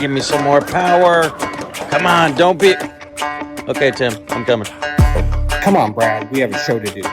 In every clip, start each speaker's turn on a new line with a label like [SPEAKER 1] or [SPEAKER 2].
[SPEAKER 1] give me some more power. Come on, don't be... Okay, Tim, I'm coming.
[SPEAKER 2] Come on, Brad. We have a show to do.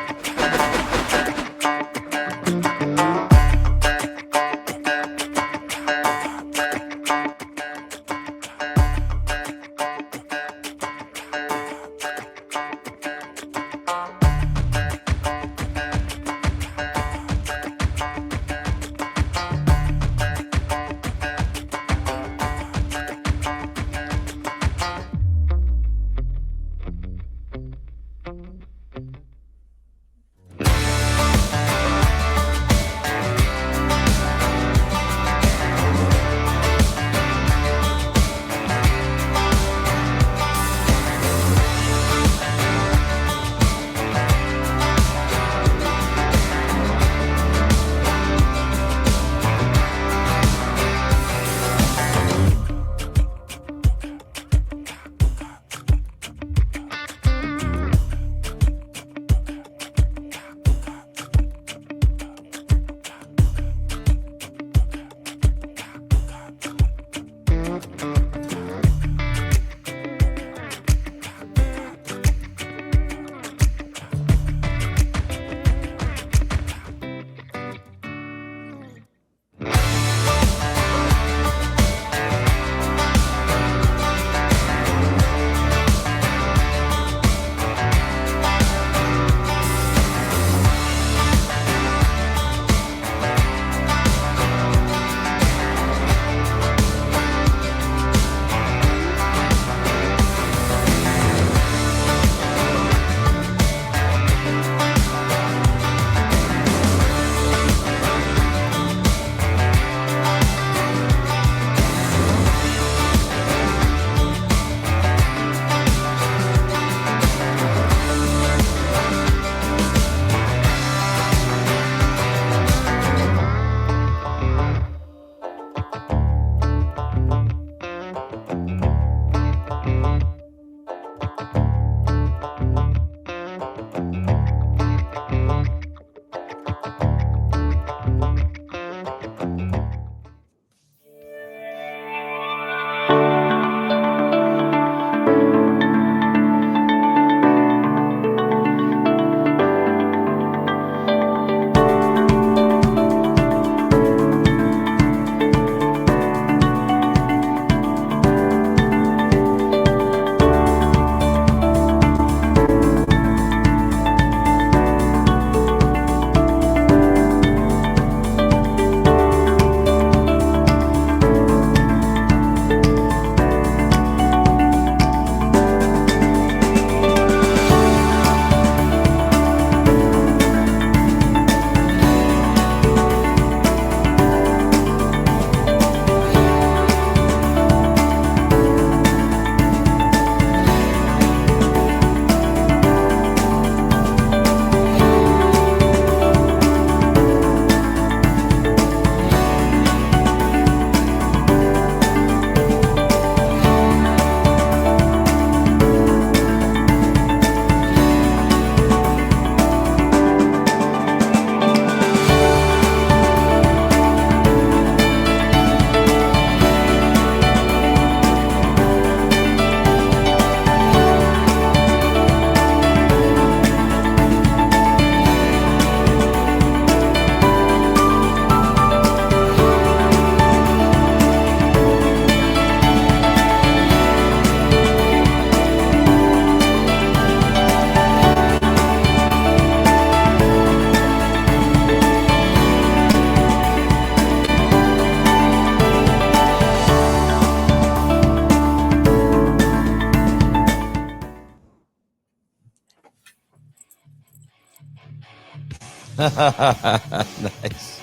[SPEAKER 1] Nice.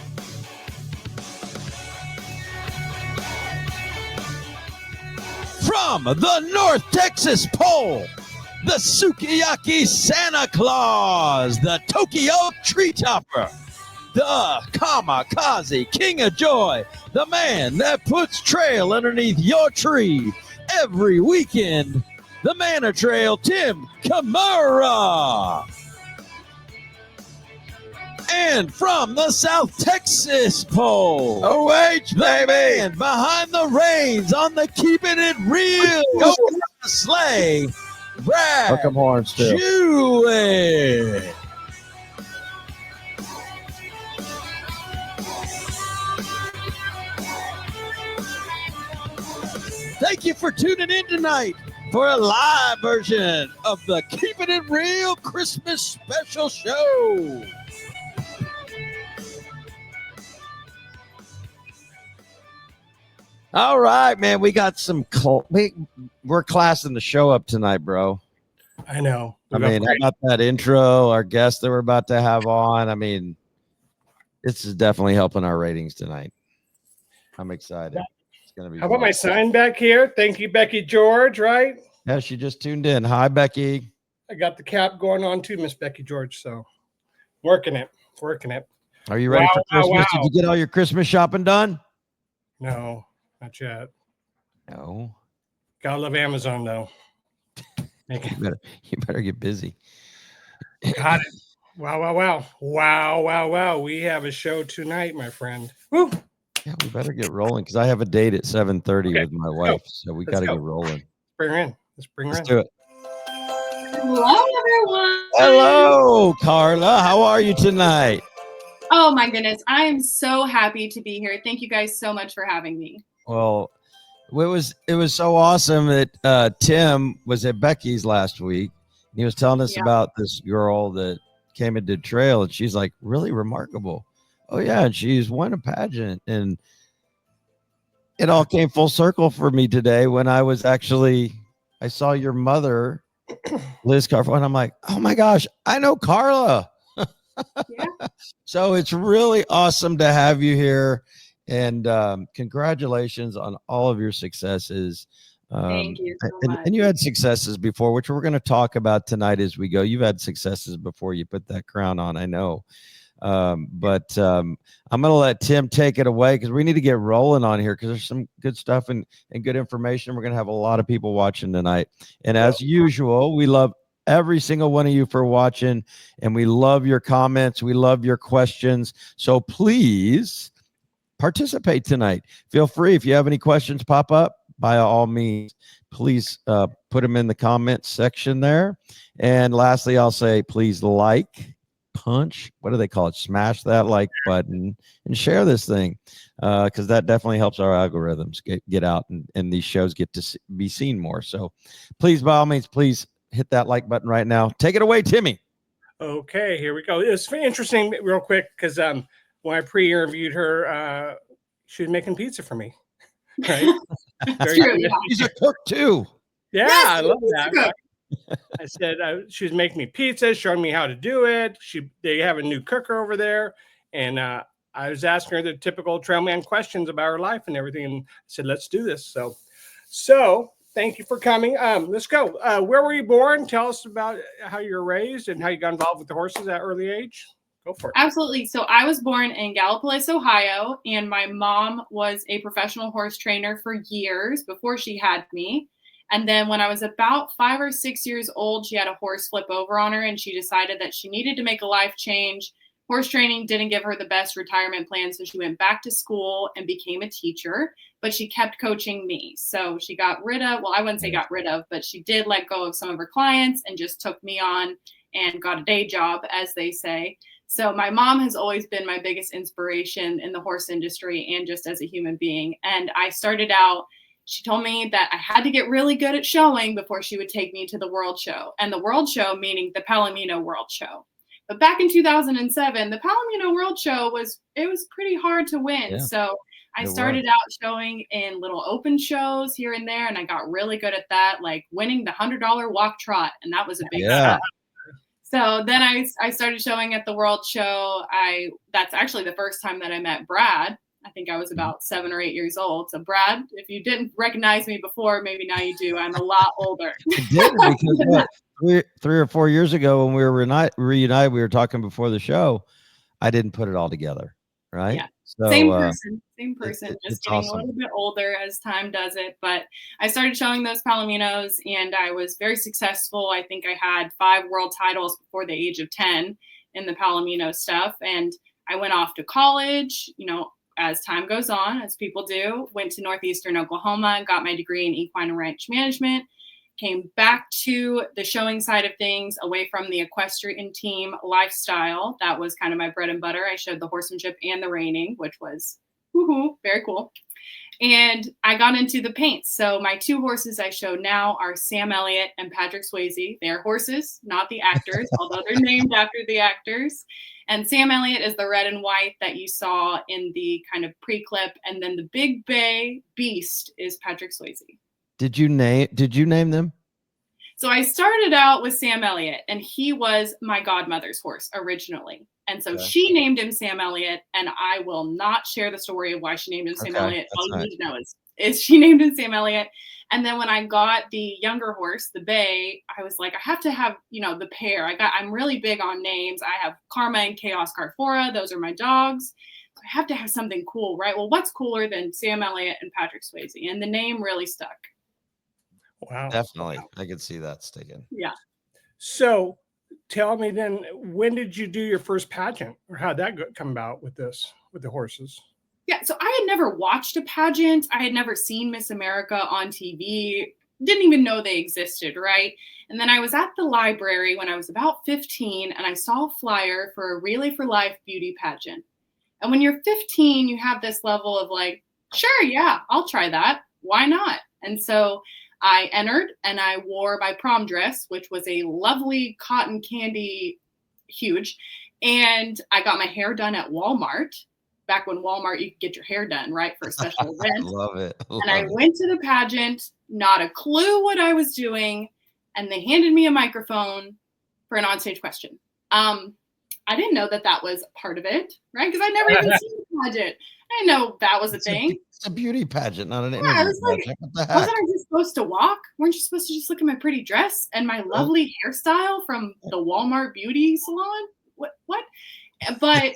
[SPEAKER 1] From the North Texas Pole, the Sukiyaki Santa Claus, the Tokyo Tree Topper, the Kamikaze King of Joy, the man that puts trail underneath your tree every weekend, the Man of Trail, Tim Kimura. And from the South Texas pole, OH, baby, and behind the reins on the Keeping It Real, go sleigh, Brad
[SPEAKER 3] Hook 'em horns too.
[SPEAKER 1] Jewett. Thank you for tuning in tonight for a live version of the Keeping It Real Christmas Special Show. All right, man. We got some. We're classing the show up tonight, bro.
[SPEAKER 4] I know.
[SPEAKER 1] I mean, how about that intro? Our guest that we're about to have on. I mean, this is definitely helping our ratings tonight. I'm excited. It's gonna be.
[SPEAKER 4] How about my sign back here? Thank you, Becky George. Right?
[SPEAKER 1] Yeah, she just tuned in. Hi, Becky.
[SPEAKER 4] I got the cap going on too, Miss Becky George. So, working it.
[SPEAKER 1] Are you ready for Christmas? Did you get all your Christmas shopping done?
[SPEAKER 4] No, not yet.
[SPEAKER 1] No.
[SPEAKER 4] Gotta love Amazon though.
[SPEAKER 1] You better get busy.
[SPEAKER 4] Got it. Wow. We have a show tonight, my friend. Woo.
[SPEAKER 1] Yeah, we better get rolling because I have a date at 7:30 with my wife. So we got to get rolling.
[SPEAKER 4] Bring her in.
[SPEAKER 1] Let's do it.
[SPEAKER 5] Hello, everyone.
[SPEAKER 1] Hello, Carla. How are you tonight?
[SPEAKER 5] Oh, my goodness. I am so happy to be here. Thank you guys so much for having me.
[SPEAKER 1] Well, it was so awesome that Tim was at Becky's last week. He was telling us about this girl that came into trail, and she's like really remarkable. Oh yeah, and she's won a pageant, and it all came full circle for me today when I saw your mother, Liz Carfora, and I'm like, oh my gosh, I know Carla. So it's really awesome to have you here, and congratulations on all of your successes.
[SPEAKER 5] Thank you so much.
[SPEAKER 1] And you had successes before, which we're going to talk about tonight as we go. You've had successes before you put that crown on, I know. But I'm going to let Tim take it away because we need to get rolling on here because there's some good stuff and good information. We're going to have a lot of people watching tonight. And as usual, we love every single one of you for watching, and we love your comments. We love your questions. So please participate tonight. Feel free. If you have any questions pop up, by all means, please put them in the comments section there. And lastly, I'll say, please punch, what do they call it? Smash that like button and share this thing because that definitely helps our algorithms get out and these shows get to be seen more. So please, by all means, please hit that like button right now. Take it away, Timmy.
[SPEAKER 4] Okay, here we go. It's interesting real quick because when I pre-interviewed her, she was making pizza for me. Right?
[SPEAKER 1] She's a cook too.
[SPEAKER 4] Yeah,
[SPEAKER 5] yes,
[SPEAKER 4] I love that. I said she was making me pizza, showing me how to do it. They have a new cooker over there, and I was asking her the typical trailman questions about her life and everything. And I said, "Let's do this." So thank you for coming. Let's go. Where were you born? Tell us about how you were raised and how you got involved with the horses at early age. Go for it.
[SPEAKER 5] Absolutely. So I was born in Gallipolis, Ohio, and my mom was a professional horse trainer for years before she had me. And then when I was about 5 or 6 years old, she had a horse flip over on her, and she decided that she needed to make a life change. Horse training didn't give her the best retirement plan, so she went back to school and became a teacher, but she kept coaching me. So she got rid of, well, I wouldn't say got rid of, but she did let go of some of her clients and just took me on and got a day job, as they say. So my mom has always been my biggest inspiration in the horse industry and just as a human being. And I started out, she told me that I had to get really good at showing before she would take me to the World Show. And the World Show meaning the Palomino World Show. But back in 2007, the Palomino World Show was pretty hard to win. Yeah, so I started out showing in little open shows here and there, and I got really good at that, like winning the $100 walk trot, and that was a big deal. So then I started showing at the World Show. That's actually the first time that I met Brad. I think I was about 7 or 8 years old. So Brad, if you didn't recognize me before, maybe now you do. I'm a lot older.
[SPEAKER 1] I did because three or 4 years ago when we were reunited, we were talking before the show. I didn't put it all together, right?
[SPEAKER 5] Yeah.
[SPEAKER 1] So,
[SPEAKER 5] same person, just getting
[SPEAKER 1] awesome.
[SPEAKER 5] A little bit older as time does it. But I started showing those Palominos, and I was very successful. I think I had 5 world titles before the age of 10. in the Palomino stuff. And I went off to college, as time goes on, as people do, went to Northeastern Oklahoma, got my degree in equine and ranch management, came back to the showing side of things, away from the equestrian team lifestyle. That was kind of my bread and butter. I showed the horsemanship and the reining, which was very cool. And I got into the paints. So my 2 horses I show now are Sam Elliott and Patrick Swayze. They're horses, not the actors, although they're named after the actors. And Sam Elliott is the red and white that you saw in the kind of pre-clip. And then the big bay beast is Patrick Swayze.
[SPEAKER 1] Did you name them?
[SPEAKER 5] So I started out with Sam Elliott, and he was my godmother's horse originally. And so she named him Sam Elliott, and I will not share the story of why she named him Sam Elliott. All you need to know is she named him Sam Elliott. And then when I got the younger horse, the bay, I was like, I have to have, the pair. I'm really big on names. I have Karma and Chaos Carfora. Those are my dogs. So I have to have something cool, right? Well, what's cooler than Sam Elliott and Patrick Swayze? And the name really stuck.
[SPEAKER 4] Wow.
[SPEAKER 1] Definitely. I could see that sticking.
[SPEAKER 5] Yeah.
[SPEAKER 4] So tell me then, when did you do your first pageant, or how did that come about with the horses?
[SPEAKER 5] Yeah. So I had never watched a pageant. I had never seen Miss America on TV. Didn't even know they existed. Right. And then I was at the library when I was about 15, and I saw a flyer for a Relay for Life beauty pageant. And when you're 15, you have this level of like, sure, yeah, I'll try that. Why not? And so I entered, and I wore my prom dress, which was a lovely cotton candy, huge. And I got my hair done at Walmart, back when Walmart, you could get your hair done, right, for a special event.
[SPEAKER 1] Love it.
[SPEAKER 5] And I went to the pageant, not a clue what I was doing. And they handed me a microphone for an onstage question. I didn't know that was part of it, right? Because I never even seen the pageant. I didn't know that was a thing.
[SPEAKER 1] It's a beauty pageant, not an interview
[SPEAKER 5] pageant.
[SPEAKER 1] What the heck?
[SPEAKER 5] Wasn't I just supposed to walk? Weren't you supposed to just look at my pretty dress and my lovely hairstyle from the Walmart beauty salon? What? But,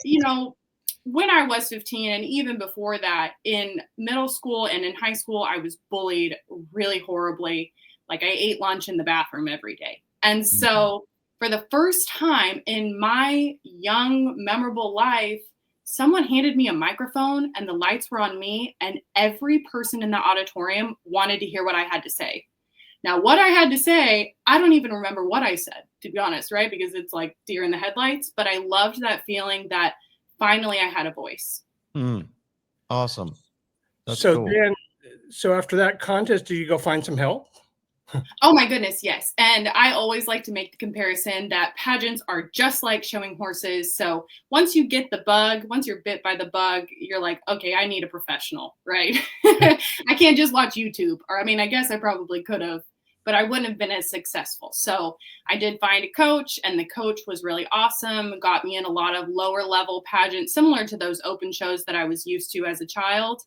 [SPEAKER 5] when I was 15, and even before that, in middle school and in high school, I was bullied really horribly. Like, I ate lunch in the bathroom every day. And so for the first time in my young, memorable life, someone handed me a microphone, and the lights were on me, and every person in the auditorium wanted to hear what I had to say. Now, what I had to say, I don't even remember what I said, to be honest, right? Because it's like deer in the headlights. But I loved that feeling that finally I had a voice.
[SPEAKER 1] Awesome. That's
[SPEAKER 4] so
[SPEAKER 1] cool.
[SPEAKER 4] So after that contest, did you go find some help?
[SPEAKER 5] Oh my goodness, yes. And I always like to make the comparison that pageants are just like showing horses. So once you get the bug, once you're bit by the bug, you're like, okay, I need a professional, right? I can't just watch YouTube. Or I guess I probably could have, but I wouldn't have been as successful. So I did find a coach, and the coach was really awesome, got me in a lot of lower level pageants, similar to those open shows that I was used to as a child.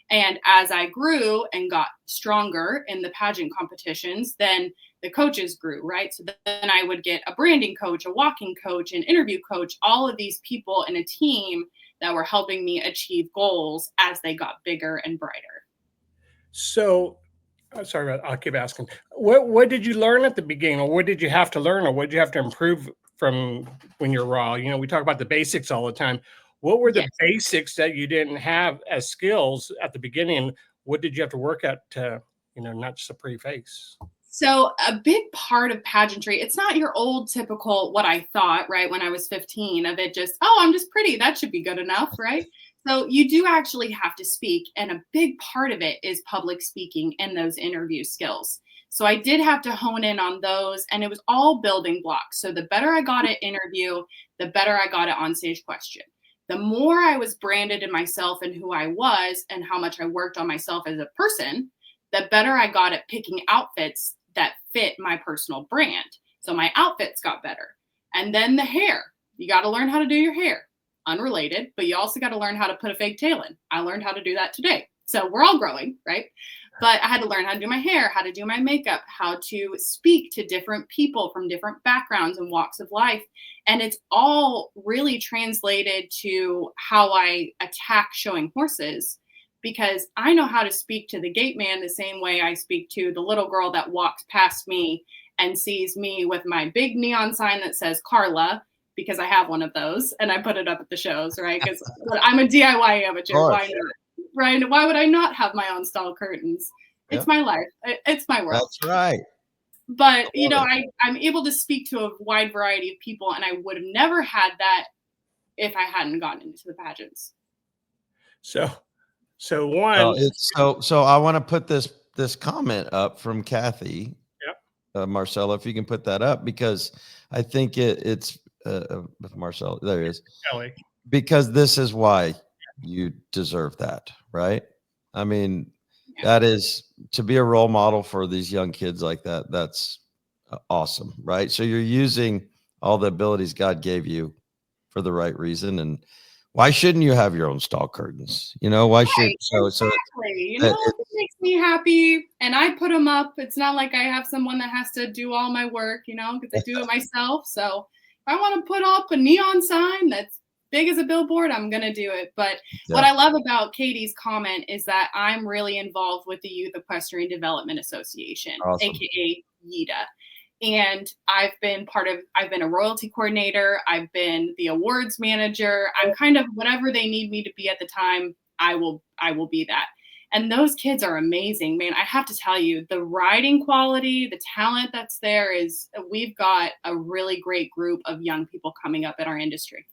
[SPEAKER 5] And as I grew and got stronger in the pageant competitions, then the coaches grew, right? So then I would get a branding coach, a walking coach, an interview coach, all of these people in a team that were helping me achieve goals as they got bigger and brighter.
[SPEAKER 4] So, sorry, I'll keep asking. What did you learn at the beginning, or what did you have to learn, or what did you have to improve from when you're raw? We talk about the basics all the time. What were the basics that you didn't have as skills at the beginning? What did you have to work at to, not just a pretty face?
[SPEAKER 5] So a big part of pageantry, it's not your old typical what I thought, right, when I was 15, of it just, oh, I'm just pretty. That should be good enough, right? So you do actually have to speak. And a big part of it is public speaking and those interview skills. So I did have to hone in on those, and it was all building blocks. So the better I got at interview, the better I got at onstage question. The more I was branded in myself and who I was and how much I worked on myself as a person, the better I got at picking outfits that fit my personal brand. So my outfits got better. And then the hair, you got to learn how to do your hair. Unrelated, but you also got to learn how to put a fake tail in. I learned how to do that today. So we're all growing, right? But I had to learn how to do my hair, how to do my makeup, how to speak to different people from different backgrounds and walks of life. And it's all really translated to how I attack showing horses, because I know how to speak to the gate man the same way I speak to the little girl that walks past me and sees me with my big neon sign that says Carla because I have one of those and I put it up at the shows, right? Because I'm a DIY amateur. Why not? Right? Why would I not have my own stall curtains? It's my life. It's my world.
[SPEAKER 1] That's right.
[SPEAKER 5] But I'm able to speak to a wide variety of people, and I would have never had that if I hadn't gotten into the pageants.
[SPEAKER 4] So
[SPEAKER 1] So I want to put this comment up from Kathy. Marcella, if you can put that up, because I think it's Marcella. There it is.
[SPEAKER 4] Kelly.
[SPEAKER 1] Because this is why you deserve that, right? I mean, that is to be a role model for these young kids like that. That's awesome, right? So you're using all the abilities God gave you for the right reason, and why shouldn't you have your own stall curtains? Why should
[SPEAKER 5] exactly. It makes me happy, and I put them up. It's not like I have someone that has to do all my work, because I do it myself. So if I want to put up a neon sign that's big as a billboard, I'm gonna do it. But what I love about Katie's comment is that I'm really involved with the Youth Equestrian Development Association, aka YEDA. And I've been a royalty coordinator. I've been the awards manager. I'm kind of whatever they need me to be at the time, I will be that. And those kids are amazing, man. I have to tell you, the riding quality, the talent that's there we've got a really great group of young people coming up in our industry.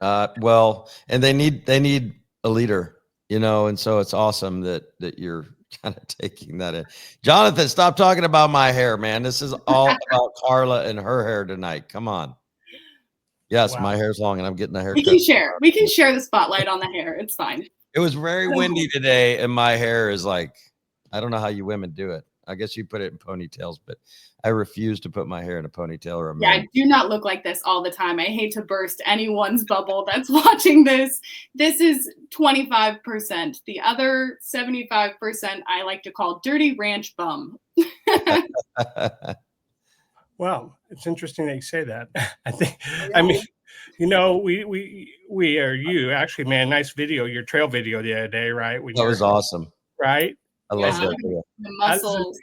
[SPEAKER 1] Well, and they need a leader, and so it's awesome that you're kind of taking that in. Jonathan, stop talking about my hair, man. This is all about Carla and her hair tonight. Come on. Yes, my hair's long and I'm getting a haircut.
[SPEAKER 5] We can share the spotlight on the hair. It's fine.
[SPEAKER 1] It was very windy today, and my hair is like, I don't know how you women do it. I guess you put it in ponytails, but I refuse to put my hair in a ponytail or a man.
[SPEAKER 5] I do not look like this all the time. I hate to burst anyone's bubble that's watching this. This is 25%. The other 75% I like to call dirty ranch bum.
[SPEAKER 4] Well, it's interesting that you say that. I mean, we are you actually, man, nice video, your trail video the other day, right?
[SPEAKER 1] That was awesome.
[SPEAKER 4] Right?
[SPEAKER 1] I love that video.
[SPEAKER 5] The muscles.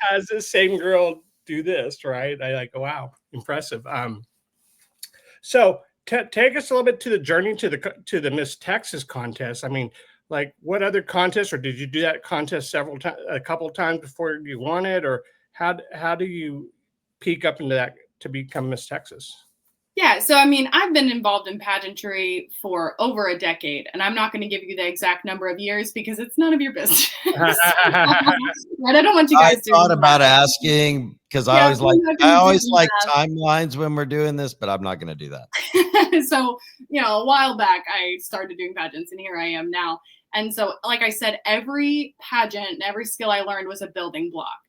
[SPEAKER 4] Has the same girl do this, right? I like, wow, impressive. So take us a little bit to the journey to the Miss Texas contest. I mean, like, what other contests, or did you do that contest a couple of times before you won it, or how do you peak up into that to become Miss Texas?
[SPEAKER 5] Yeah, so I mean, I've been involved in pageantry for over a decade, and I'm not going to give you the exact number of years because it's none of your business. Right? I don't want you guys to.
[SPEAKER 1] I thought about asking because I always like timelines when we're doing this, but I'm not going to do that.
[SPEAKER 5] So, a while back, I started doing pageants, and here I am now. And so, like I said, every pageant and every skill I learned was a building block.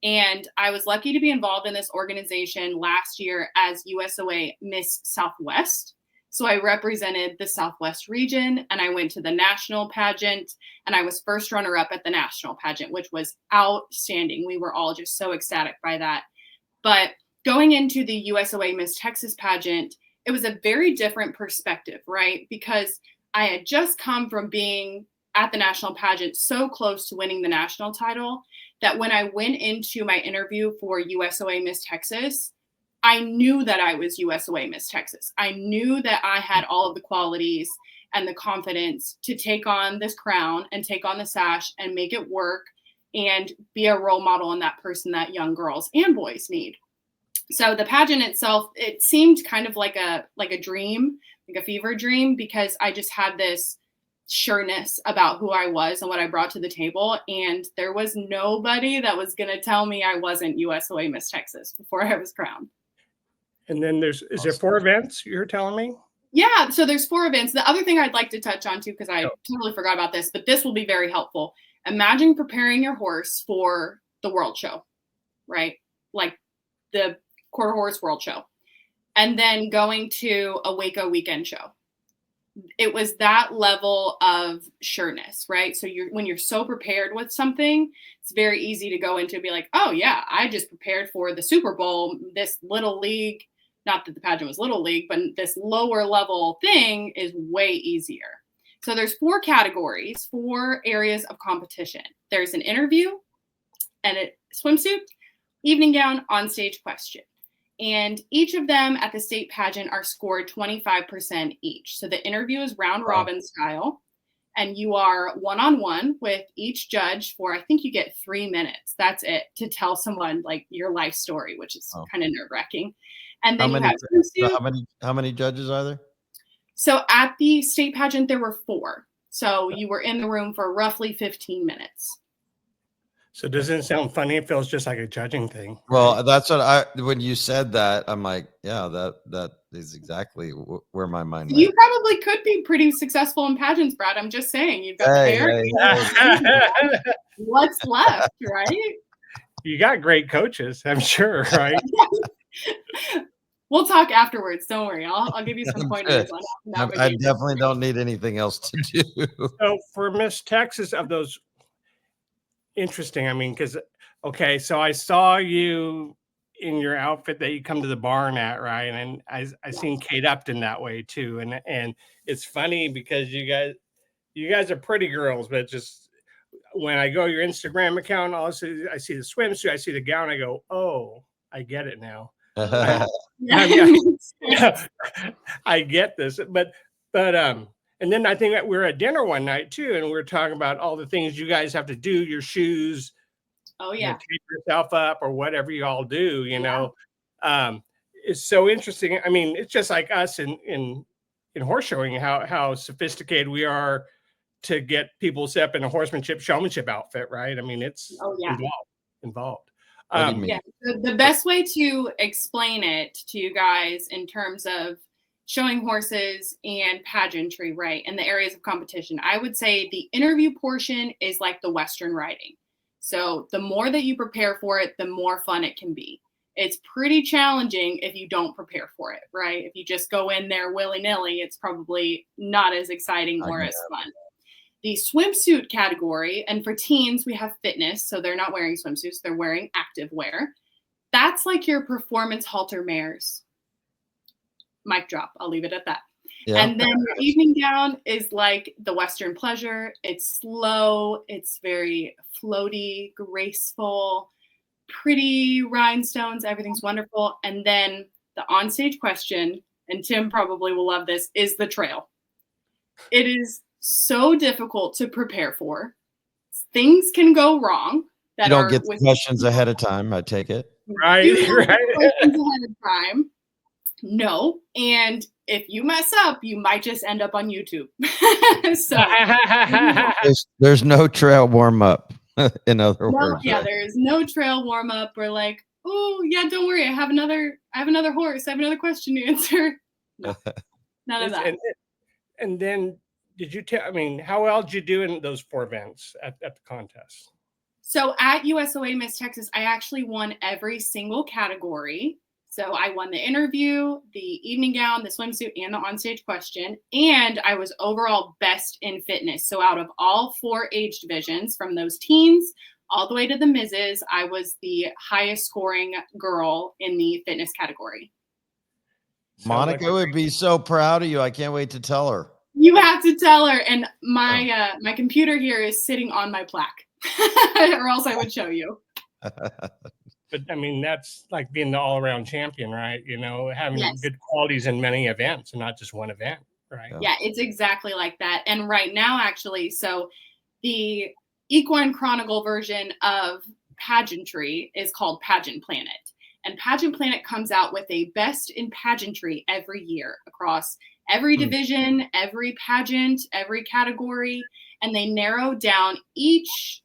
[SPEAKER 5] And I was lucky to be involved in this organization last year as USOA Miss Southwest. So I represented the Southwest region, and I went to the national pageant, and I was first runner-up at the national pageant, which was outstanding. We were all just so ecstatic by that. But going into the USOA Miss Texas pageant, it was a very different perspective, right? Because I had just come from being at the national pageant so close to winning the national title that when I went into my interview for USOA Miss Texas, I knew that I was USOA Miss Texas. I knew that I had all of the qualities and the confidence to take on this crown and take on the sash and make it work and be a role model and that person that young girls and boys need. So the pageant itself, it seemed kind of like a dream, like a fever dream, because I just had this sureness about who I was and what I brought to the table. And there was nobody that was going to tell me I wasn't USOA Miss Texas before I was crowned.
[SPEAKER 4] And then is there 4 events you're telling me?
[SPEAKER 5] Yeah, so there's 4 events. The other thing I'd like to touch on too, because I totally forgot about this, but this will be very helpful. Imagine preparing your horse for the World Show, right? Like the Quarter Horse World Show. And then going to a Waco weekend show. It was that level of sureness, right? So when you're so prepared with something, it's very easy to go into and be like, oh yeah, I just prepared for the Super Bowl, this little league, not that the pageant was little league, but this lower level thing is way easier. So there's 4 categories, 4 areas of competition. There's an interview and a swimsuit, evening gown, on stage question. And each of them at the state pageant are scored 25% each. So the interview is round robin style, and you are one-on-one with each judge for, I think you get 3 minutes. That's it, to tell someone like your life story, which is kind of nerve-wracking. And then
[SPEAKER 1] how many judges are there?
[SPEAKER 5] So at the state pageant, there were 4. So you were in the room for roughly 15 minutes.
[SPEAKER 4] So doesn't it sound funny? It feels just like a judging thing.
[SPEAKER 1] Well, that's what when you said that, I'm like, yeah, that is exactly where my mind went.
[SPEAKER 5] You probably could be pretty successful in pageants, Brad. I'm just saying, you've got the hair. What's left, right?
[SPEAKER 4] You got great coaches, I'm sure, right?
[SPEAKER 5] We'll talk afterwards. Don't worry. I'll give you some pointers on
[SPEAKER 1] I definitely don't need anything else to do.
[SPEAKER 4] So for Miss Texas, of those, interesting. I mean, because so I saw you in your outfit that you come to the barn at, right? And I seen Kate Upton that way too. And it's funny because you guys are pretty girls, but just when I go to your Instagram account, also I see the swimsuit, I see the gown, I go, oh, I get it now. I get this, but and then I think that we were at dinner one night too, and we were talking about all the things you guys have to do, your shoes, take yourself up or whatever you all do, you know. It's so interesting. I mean, it's just like us in horse showing, how sophisticated we are to get people set up in a horsemanship, showmanship outfit, right? I mean, it's involved.
[SPEAKER 5] The best way to explain it to you guys in terms of showing horses and pageantry, right, and the areas of competition, I would say the interview portion is like the Western riding. So the more that you prepare for it, the more fun it can be. It's pretty challenging if you don't prepare for it, right? If you just go in there willy-nilly, it's probably not as exciting or as fun. The swimsuit category, and for teens, we have fitness, so they're not wearing swimsuits, they're wearing active wear. That's like your performance halter mares. Mic drop, I'll leave it at that. Yeah. And then your evening gown is like the Western pleasure. It's slow, it's very floaty, graceful, pretty rhinestones, everything's wonderful. And then the onstage question, and Tim probably will love this, is the trail. It is so difficult to prepare for. Things can go wrong.
[SPEAKER 1] You don't get the questions ahead of time, I take it.
[SPEAKER 4] Right.
[SPEAKER 5] Questions ahead of time. No. And if you mess up, you might just end up on YouTube. So
[SPEAKER 1] there's no trail warm up. In other words.
[SPEAKER 5] Yeah, there's no trail warm up. We're like, oh yeah, don't worry. I have another horse. I have another question to answer. No, none of that.
[SPEAKER 4] And then did you I mean, how well did you do in those 4 events at the contest?
[SPEAKER 5] So at USOA Miss Texas, I actually won every single category. So I won the interview, the evening gown, the swimsuit, and the onstage question. And I was overall best in fitness. So out of all 4 age divisions, from those teens all the way to the Mrs., I was the highest scoring girl in the fitness category.
[SPEAKER 1] Monica would be so proud of you. I can't wait to tell her.
[SPEAKER 5] You have to tell her. And my my computer here is sitting on my plaque, or else I would show you.
[SPEAKER 4] But I mean, that's like being the all-around champion, right? You know, having good qualities in many events and not just one event, right?
[SPEAKER 5] Yeah, it's exactly like that. And right now, actually, so the Equine Chronicle version of pageantry is called Pageant Planet. And Pageant Planet comes out with a best in pageantry every year across every division, every pageant, every category. And they narrow down each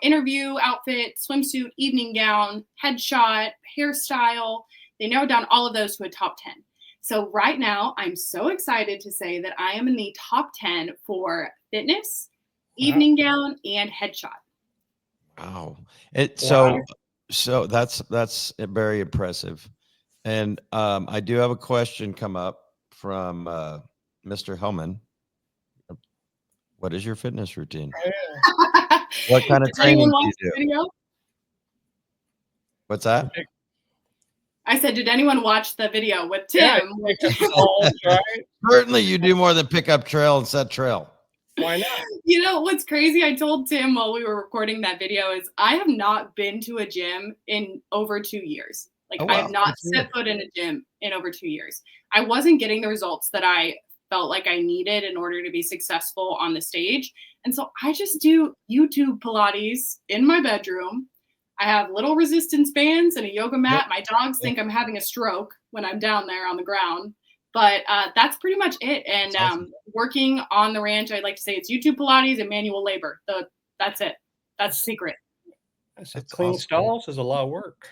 [SPEAKER 5] interview outfit, swimsuit, evening gown, headshot, hairstyle. They narrowed down all of those to a top 10. So right now, I'm so excited to say that I am in the top 10 for fitness, evening gown, and headshot.
[SPEAKER 1] Wow. So that's very impressive. And I do have a question come up from Mr. Hellman. What is your fitness routine? What kind of training do you do? Video? What's that?
[SPEAKER 5] I said, did anyone watch the video with Tim?
[SPEAKER 4] Yeah,
[SPEAKER 1] Certainly you do more than pick up trail and set trail.
[SPEAKER 4] Why not?
[SPEAKER 5] You know, what's crazy, I told Tim while we were recording that video is I have not been to a gym in over 2 years. Like
[SPEAKER 1] Oh,
[SPEAKER 5] I
[SPEAKER 1] wow.
[SPEAKER 5] have not
[SPEAKER 1] That's
[SPEAKER 5] set foot in a gym in over 2 years. I wasn't getting the results that I felt like I needed in order to be successful on the stage. And so I just do YouTube Pilates in my bedroom. I have little resistance bands and a yoga mat. My dogs think I'm having a stroke when I'm down there on the ground. But that's pretty much it. And
[SPEAKER 1] That's awesome.
[SPEAKER 5] working on the ranch, I'd like to say it's YouTube Pilates and manual labor. That's it. That's the secret.
[SPEAKER 4] I said
[SPEAKER 1] That's
[SPEAKER 4] clean
[SPEAKER 1] awesome.
[SPEAKER 4] stalls is a lot of work.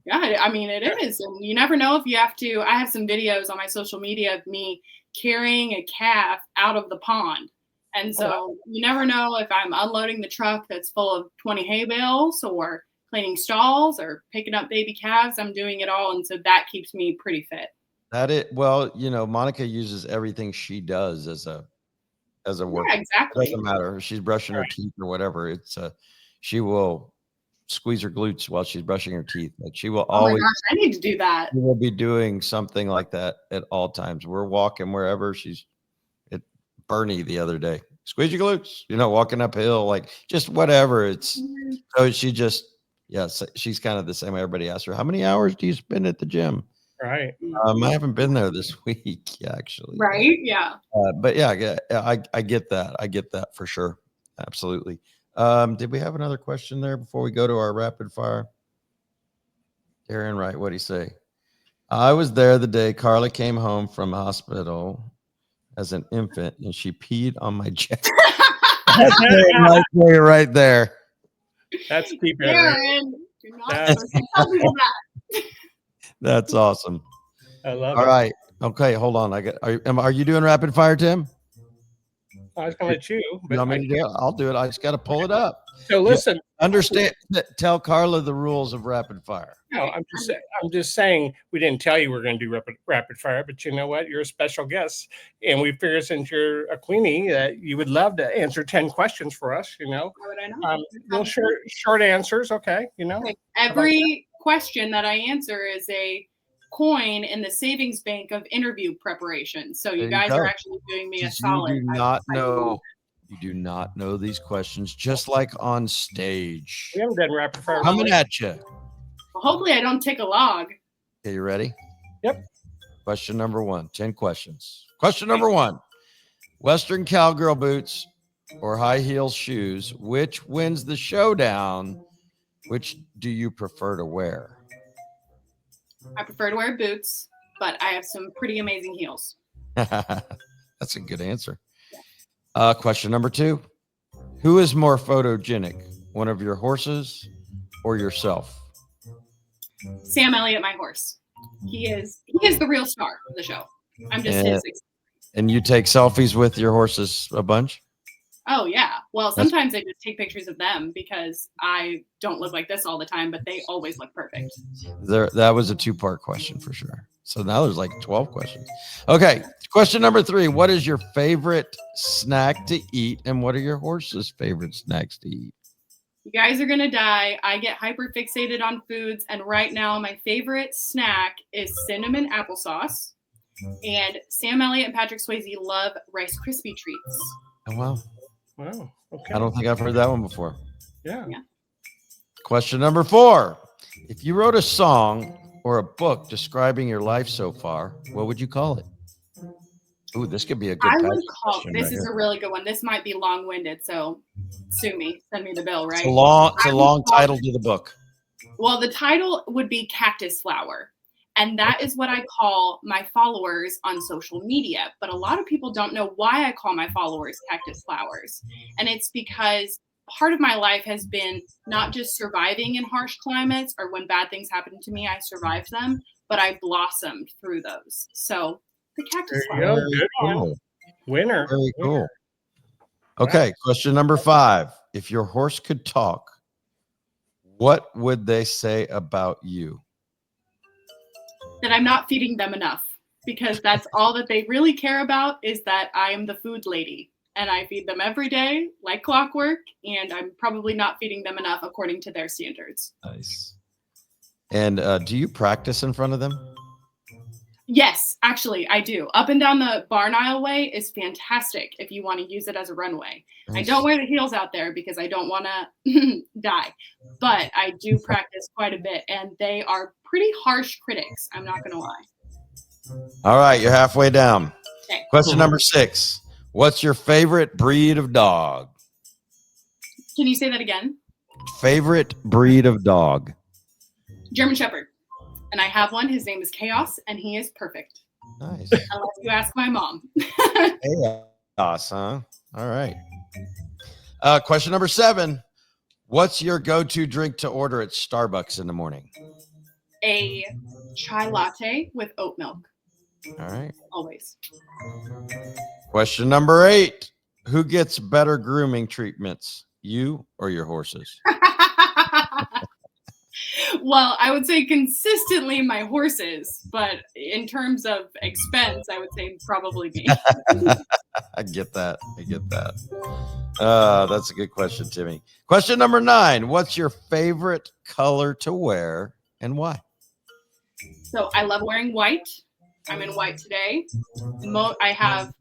[SPEAKER 5] Yeah, I mean, it is. And you never know if you have to. I have some videos on my social media of me carrying a calf out of the pond. And so you never know if I'm unloading the truck that's full of 20 hay bales or cleaning stalls or picking up baby calves. I'm doing it all. And so that keeps me pretty fit.
[SPEAKER 1] Well, Monica uses everything she does as a work.
[SPEAKER 5] Yeah,
[SPEAKER 1] It
[SPEAKER 5] exactly.
[SPEAKER 1] doesn't matter if she's brushing her teeth or whatever. She will squeeze her glutes while she's brushing her teeth. Like she will
[SPEAKER 5] Oh my
[SPEAKER 1] always
[SPEAKER 5] gosh, I need to do that.
[SPEAKER 1] she will be doing something like that at all times. We're walking wherever she's at Bernie the other day. Squeeze your glutes, walking uphill, like just whatever. So she's kind of the same way. Everybody asks her, how many hours do you spend at the gym?
[SPEAKER 4] Right.
[SPEAKER 1] I haven't been there this week, actually.
[SPEAKER 5] Right? Yeah.
[SPEAKER 1] But yeah, I get that. I get that for sure. Absolutely. Did we have another question there before we go to our rapid fire? Darren Wright, what'd he say? I was there the day Carla came home from hospital as an infant and she peed on my jacket. right there.
[SPEAKER 4] That's deep.
[SPEAKER 5] Darren, you're not supposed to tell people that.
[SPEAKER 1] That's awesome.
[SPEAKER 4] I love
[SPEAKER 1] All
[SPEAKER 4] it.
[SPEAKER 1] right. Okay, hold on. Are you doing rapid fire, Tim?
[SPEAKER 4] I was going to let you,
[SPEAKER 1] You
[SPEAKER 4] but
[SPEAKER 1] want me to do it? I'll do it. I just got to pull it up.
[SPEAKER 4] so listen.
[SPEAKER 1] Understand. Tell Carla the rules of rapid fire.
[SPEAKER 4] No, I'm just saying we didn't tell you we're going to do rapid fire, but you know what? You're a special guest, and we figured since you're a queenie that you would love to answer 10 questions for us.
[SPEAKER 5] How would I know?
[SPEAKER 4] Little short answers, okay?
[SPEAKER 5] Okay. Every question that I answer is a coin in the savings bank of interview preparation. So you guys are actually doing me a solid.
[SPEAKER 1] You do not know these questions, just like on stage.
[SPEAKER 4] We haven't done rapid fire.
[SPEAKER 1] Coming at you.
[SPEAKER 5] Well, hopefully I don't tick a log.
[SPEAKER 1] Okay, you ready?
[SPEAKER 4] Yep.
[SPEAKER 1] Question number 1. 10 questions. Question number 1. Western cowgirl boots or high heel shoes, which wins the showdown? Which do you prefer to wear?
[SPEAKER 5] I prefer to wear boots, but I have some pretty amazing heels.
[SPEAKER 1] That's a good answer. Question number 2. Who is more photogenic, one of your horses or yourself?
[SPEAKER 5] Sam Elliott, my horse. He is the real star of the show. I'm just his.
[SPEAKER 1] And you take selfies with your horses a bunch?
[SPEAKER 5] Oh yeah. Well, sometimes I just take pictures of them because I don't look like this all the time, but they always look perfect.
[SPEAKER 1] That was a 2-part question for sure. So now there's like 12 questions. Okay. Question number 3. What is your favorite snack to eat? And what are your horse's favorite snacks to eat?
[SPEAKER 5] You guys are going to die. I get hyper fixated on foods. And right now, my favorite snack is cinnamon applesauce. And Sam Elliott and Patrick Swayze love Rice Krispie treats.
[SPEAKER 1] Oh, wow.
[SPEAKER 4] Wow. Okay.
[SPEAKER 1] I don't think I've heard that one before.
[SPEAKER 4] Yeah.
[SPEAKER 1] Question number 4. If you wrote a song or a book describing your life so far, what would you call it? Ooh, this could be a good question.
[SPEAKER 5] This is a really good one. This might be long-winded, so sue me. Send me the bill, right?
[SPEAKER 1] It's a long title to the book.
[SPEAKER 5] Well, the title would be Cactus Flower. And that is what I call my followers on social media. But a lot of people don't know why I call my followers Cactus Flowers. And it's because part of my life has been not just surviving in harsh climates or when bad things happen to me, I survived them, but I blossomed through those. So the cactus flower.
[SPEAKER 4] Good one. Winner.
[SPEAKER 1] Very cool. Okay, question number 5. If your horse could talk, what would they say about you?
[SPEAKER 5] That I'm not feeding them enough, because that's all that they really care about is that I am the food lady and I feed them every day like clockwork, and I'm probably not feeding them enough according to their standards.
[SPEAKER 1] Nice. And do you practice in front of them?
[SPEAKER 5] Yes, actually, I do. Up and down the barn aisleway is fantastic if you want to use it as a runway. I don't wear the heels out there because I don't want to die, but I do practice quite a bit, and they are pretty harsh critics. I'm not going to lie.
[SPEAKER 1] All right, you're halfway down.
[SPEAKER 5] Okay.
[SPEAKER 1] Question number 6. What's your favorite breed of dog?
[SPEAKER 5] Can you say that again?
[SPEAKER 1] Favorite breed of dog?
[SPEAKER 5] German Shepherd. And I have one. His name is Chaos, and he is perfect.
[SPEAKER 1] Nice.
[SPEAKER 5] Unless you ask my mom.
[SPEAKER 1] Chaos, huh? All right. Question number 7. What's your go-to drink to order at Starbucks in the morning?
[SPEAKER 5] A chai latte with oat milk.
[SPEAKER 1] All right.
[SPEAKER 5] Always.
[SPEAKER 1] Question number 8. Who gets better grooming treatments, you or your horses?
[SPEAKER 5] Well, I would say consistently my horses, but in terms of expense, I would say probably me.
[SPEAKER 1] I get that. That's a good question, Timmy. Question number 9. What's your favorite color to wear and why?
[SPEAKER 5] So I love wearing white. I'm in white today. I have,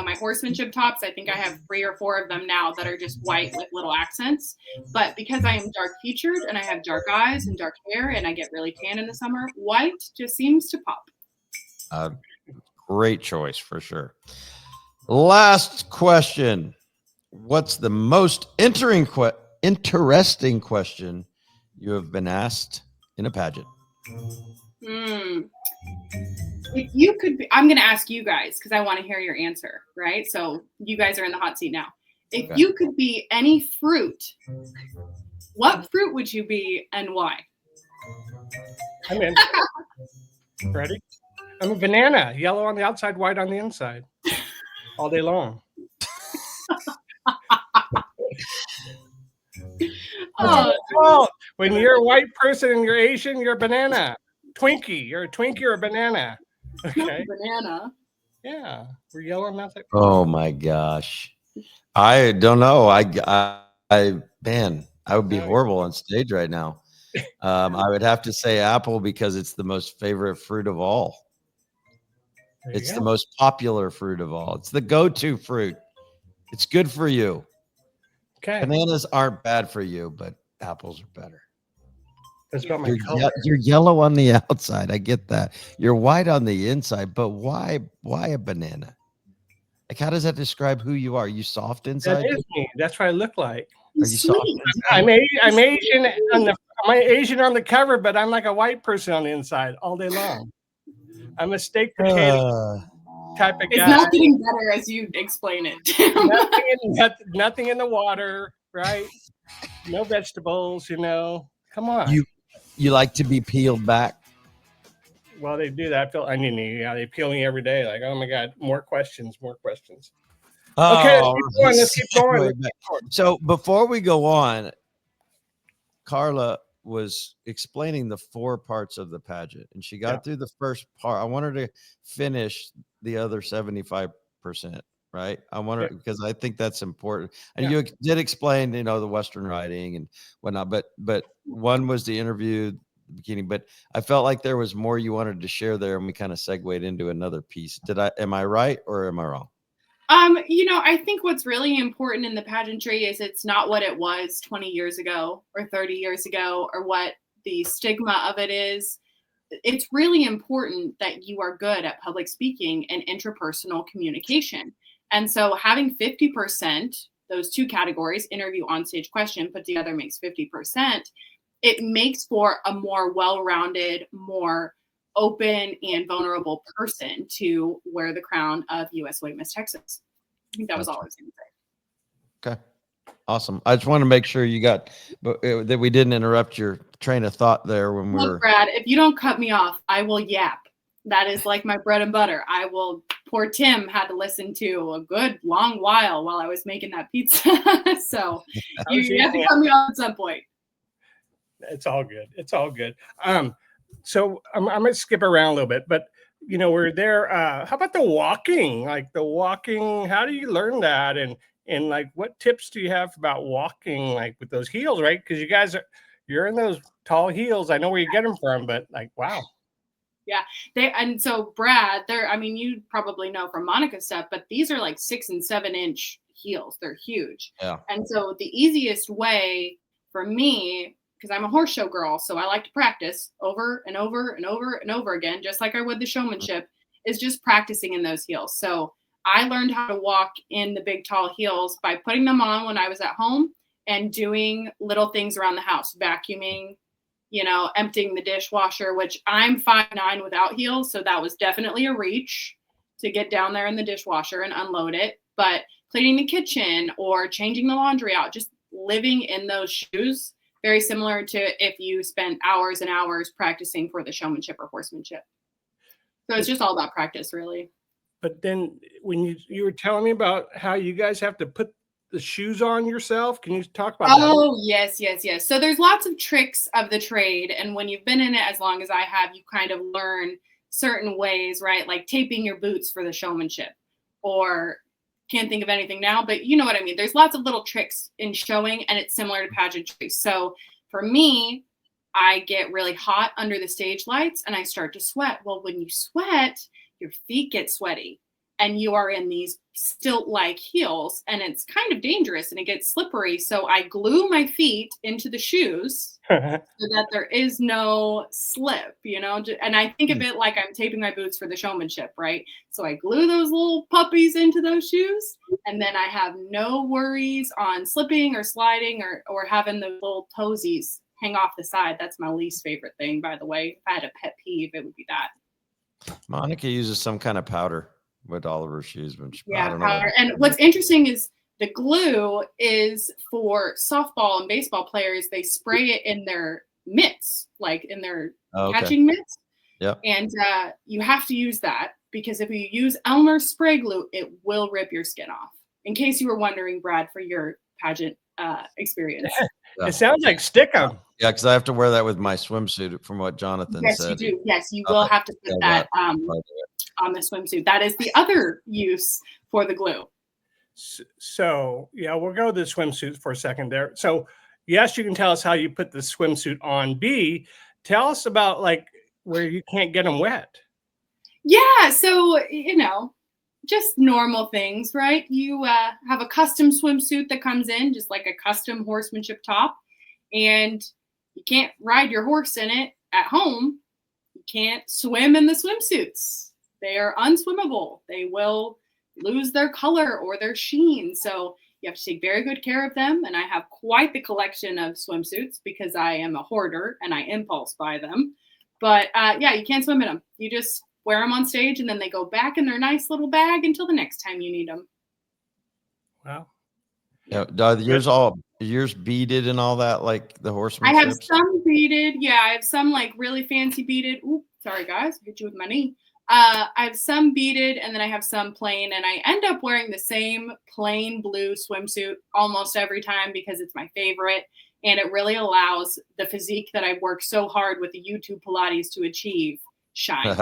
[SPEAKER 5] my horsemanship tops. I think I have 3 or 4 of them now that are just white with little accents. But because I am dark featured and I have dark eyes and dark hair and I get really tan in the summer, white just seems to pop.
[SPEAKER 1] Great choice for sure. Last question. What's the most interesting question you have been asked in a pageant?
[SPEAKER 5] If you could be, I'm going to ask you guys because I want to hear your answer, right? So you guys are in the hot seat now. If you could be any fruit, what fruit would you be and why?
[SPEAKER 4] I'm in. Ready? I'm a banana, yellow on the outside, white on the inside, all day long. Oh, when you're a white person and you're Asian, you're a banana. Twinkie. You're a Twinkie or a banana. Okay.
[SPEAKER 5] Banana.
[SPEAKER 4] Yeah. We're yellow on the outside.
[SPEAKER 1] Oh my gosh. I don't know. Man, I would be horrible on stage right now. I would have to say apple because it's the most favorite fruit of all. It's the most popular fruit of all. It's the go-to fruit. It's good for you. Okay. Bananas aren't bad for you, but apples are better.
[SPEAKER 4] That's about my color.
[SPEAKER 1] You're yellow on the outside. I get that. You're white on the inside, but why a banana? Like, how does that describe who you are? Are you soft inside?
[SPEAKER 4] That is me. That's what I look like.
[SPEAKER 1] Are you soft inside?
[SPEAKER 4] I'm Asian I'm Asian on the cover, but I'm like a white person on the inside all day long. I'm a steak potato type of guy.
[SPEAKER 5] It's not getting better as you explain it.
[SPEAKER 4] nothing in the water, right? No vegetables, Come on.
[SPEAKER 1] You like to be peeled back?
[SPEAKER 4] Well, they do that. They peel me every day. Like, oh my God, more questions. Okay, let's keep going.
[SPEAKER 1] So before we go on, Carla was explaining the 4 parts of the pageant, and she got through the first part. I want her to finish the other 75%, right? I want her because I think that's important. And you did explain, the Western riding and whatnot, but one was the interview, the beginning. But I felt like there was more you wanted to share there, and we kind of segued into another piece. Am I right or am I wrong?
[SPEAKER 5] I think what's really important in the pageantry is it's not what it was 20 years ago or 30 years ago or what the stigma of it is. It's really important that you are good at public speaking and interpersonal communication. And so having 50%, those 2 categories, interview, on-stage, question, put together makes 50%. It makes for a more well-rounded, more open and vulnerable person to wear the crown of USA Miss Texas. I think that was all I was going to say.
[SPEAKER 1] Okay. Awesome. I just want to make sure that we didn't interrupt your train of thought there when we were.
[SPEAKER 5] Brad, if you don't cut me off, I will yap. That is like my bread and butter. Poor Tim had to listen to a good long while I was making that pizza. So you have to cut me off at some point.
[SPEAKER 4] It's all good. So I'm going to skip around a little bit, but we're there. How about the walking? Like the walking, how do you learn that? And like, what tips do you have about walking, like with those heels, right? Because you're in those tall heels. I know where you get them from, but like, wow.
[SPEAKER 5] Yeah. And so Brad, I mean, you probably know from Monica's stuff, but these are like 6 and 7 inch heels. They're huge.
[SPEAKER 1] Yeah.
[SPEAKER 5] And so the easiest way for me, because I'm a horse show girl, so I like to practice over and over and over and over again, just like I would the showmanship, is just practicing in those heels. So I learned how to walk in the big tall heels by putting them on when I was at home and doing little things around the house, vacuuming, emptying the dishwasher, which I'm 5'9" without heels. So that was definitely a reach to get down there in the dishwasher and unload it. But cleaning the kitchen or changing the laundry out, just living in those shoes, very similar to if you spent hours and hours practicing for the showmanship or horsemanship. So it's just all about practice, really.
[SPEAKER 4] But then when you were telling me about how you guys have to put the shoes on yourself, can you talk about that?
[SPEAKER 5] Oh, yes. So there's lots of tricks of the trade. And when you've been in it as long as I have, you kind of learn certain ways, right? Like taping your boots for the showmanship, or can't think of anything now, but you know what I mean? There's lots of little tricks in showing, and it's similar to pageantry. So for me, I get really hot under the stage lights and I start to sweat. Well, when you sweat, your feet get sweaty and you are in these stilt-like heels, and it's kind of dangerous and it gets slippery. So I glue my feet into the shoes so that there is no slip, and I think of it like I'm taping my boots for the showmanship, right? So I glue those little puppies into those shoes, and then I have no worries on slipping or sliding or having the little toesies hang off the side. That's my least favorite thing, by the way. If I had a pet peeve, it would be that.
[SPEAKER 1] Monica uses some kind of powder with all of her shoes. When she,
[SPEAKER 5] yeah, powder. And what's interesting is the glue is for softball and baseball players. They spray it in their mitts, like in their catching mitts.
[SPEAKER 1] Yeah.
[SPEAKER 5] And you have to use that, because if you use Elmer spray glue, it will rip your skin off. In case you were wondering, Brad, for your pageant experience.
[SPEAKER 4] Yeah. It sounds like stick-em.
[SPEAKER 1] Yeah, because I have to wear that with my swimsuit, from what Jonathan said.
[SPEAKER 5] Yes, you do. Yes, you will have to put that on the swimsuit. That is the other use for the glue.
[SPEAKER 4] So, yeah, we'll go to the swimsuit for a second there. So, yes, you can tell us how you put the swimsuit on. B, tell us about like where you can't get them wet.
[SPEAKER 5] Yeah, so, just normal things, right? You have a custom swimsuit that comes in, just like a custom horsemanship top, and you can't ride your horse in it at home. You can't swim in the swimsuits. They are unswimmable. They will lose their color or their sheen. So you have to take very good care of them. And I have quite the collection of swimsuits because I am a hoarder and I impulse buy them. But yeah, you can't swim in them. You just wear them on stage, and then they go back in their nice little bag until the next time you need them.
[SPEAKER 4] Wow.
[SPEAKER 1] Yeah, yours beaded and all that, like the horsemanship?
[SPEAKER 5] I have some beaded. Yeah, I have some like really fancy beaded. Ooh, sorry guys, I hit you with my knee. I have some beaded, and then I have some plain, and I end up wearing the same plain blue swimsuit almost every time because it's my favorite, and it really allows the physique that I worked so hard with the YouTube Pilates to achieve shine.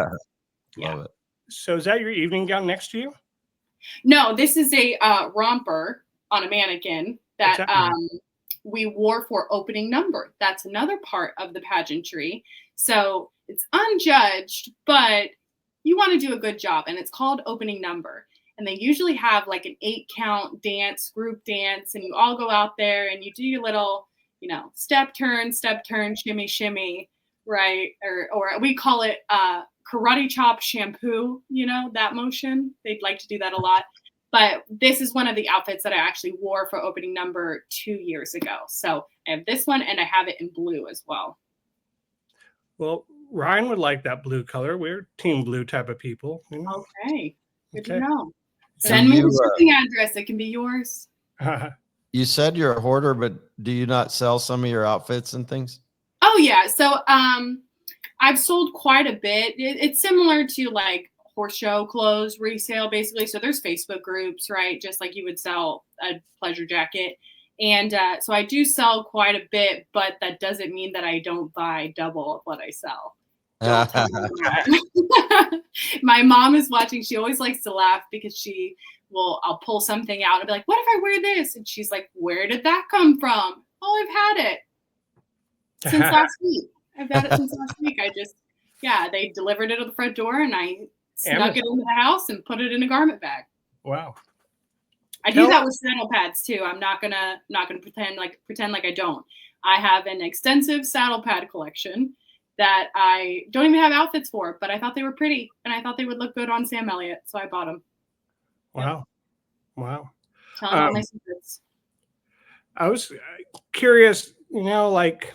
[SPEAKER 1] Love it.
[SPEAKER 4] So is that your evening gown next to you?
[SPEAKER 5] No, this is a romper on a mannequin that we wore for opening number. That's another part of the pageantry. So it's unjudged, but you want to do a good job, and it's called opening number. And they usually have like an 8-count dance, group dance, and you all go out there and you do your little, step, turn, shimmy, shimmy, right? Or we call it karate chop shampoo, that motion. They'd like to do that a lot. But this is one of the outfits that I actually wore for opening number 2 years ago. So I have this one, and I have it in blue as well.
[SPEAKER 4] Well, Ryan would like that blue color. We're team blue type of people.
[SPEAKER 5] Okay. Good to know.
[SPEAKER 1] So
[SPEAKER 5] Send me the shipping address. It can be yours.
[SPEAKER 1] You said you're a hoarder, but do you not sell some of your outfits and things?
[SPEAKER 5] Oh, yeah. So I've sold quite a bit. It's similar to like horse show clothes resale, basically. So there's Facebook groups, right? Just like you would sell a pleasure jacket. And so I do sell quite a bit, but that doesn't mean that I don't buy double of what I sell. My mom is watching. She always likes to laugh because I'll pull something out and be like, what if I wear this? And she's like, where did that come from? Oh, I've had it since last week. I've had it since last week. I just Yeah, they delivered it to the front door, and I snuck it
[SPEAKER 4] Amazon.
[SPEAKER 5] into the house and put it in a garment bag.
[SPEAKER 4] Wow.
[SPEAKER 5] I do that with saddle pads too. I'm not gonna pretend like I don't. I have an extensive saddle pad collection that I don't even have outfits for, but I thought they were pretty and I thought they would look good on Sam Elliott, so I bought them.
[SPEAKER 4] Wow. Wow.
[SPEAKER 5] Telling all my secrets.
[SPEAKER 4] I was curious, like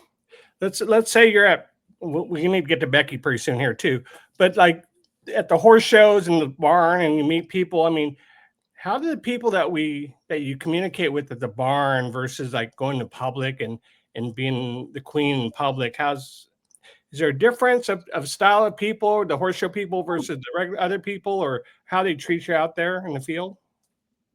[SPEAKER 4] let's say you're at, we need to get to Becky pretty soon here too, but like at the horse shows and the barn and you meet people, I mean, how do the people that you communicate with at the barn versus like going to public and being the queen in public, is there a difference of style of people, the horse show people versus the regular other people, or how they treat you out there in the field?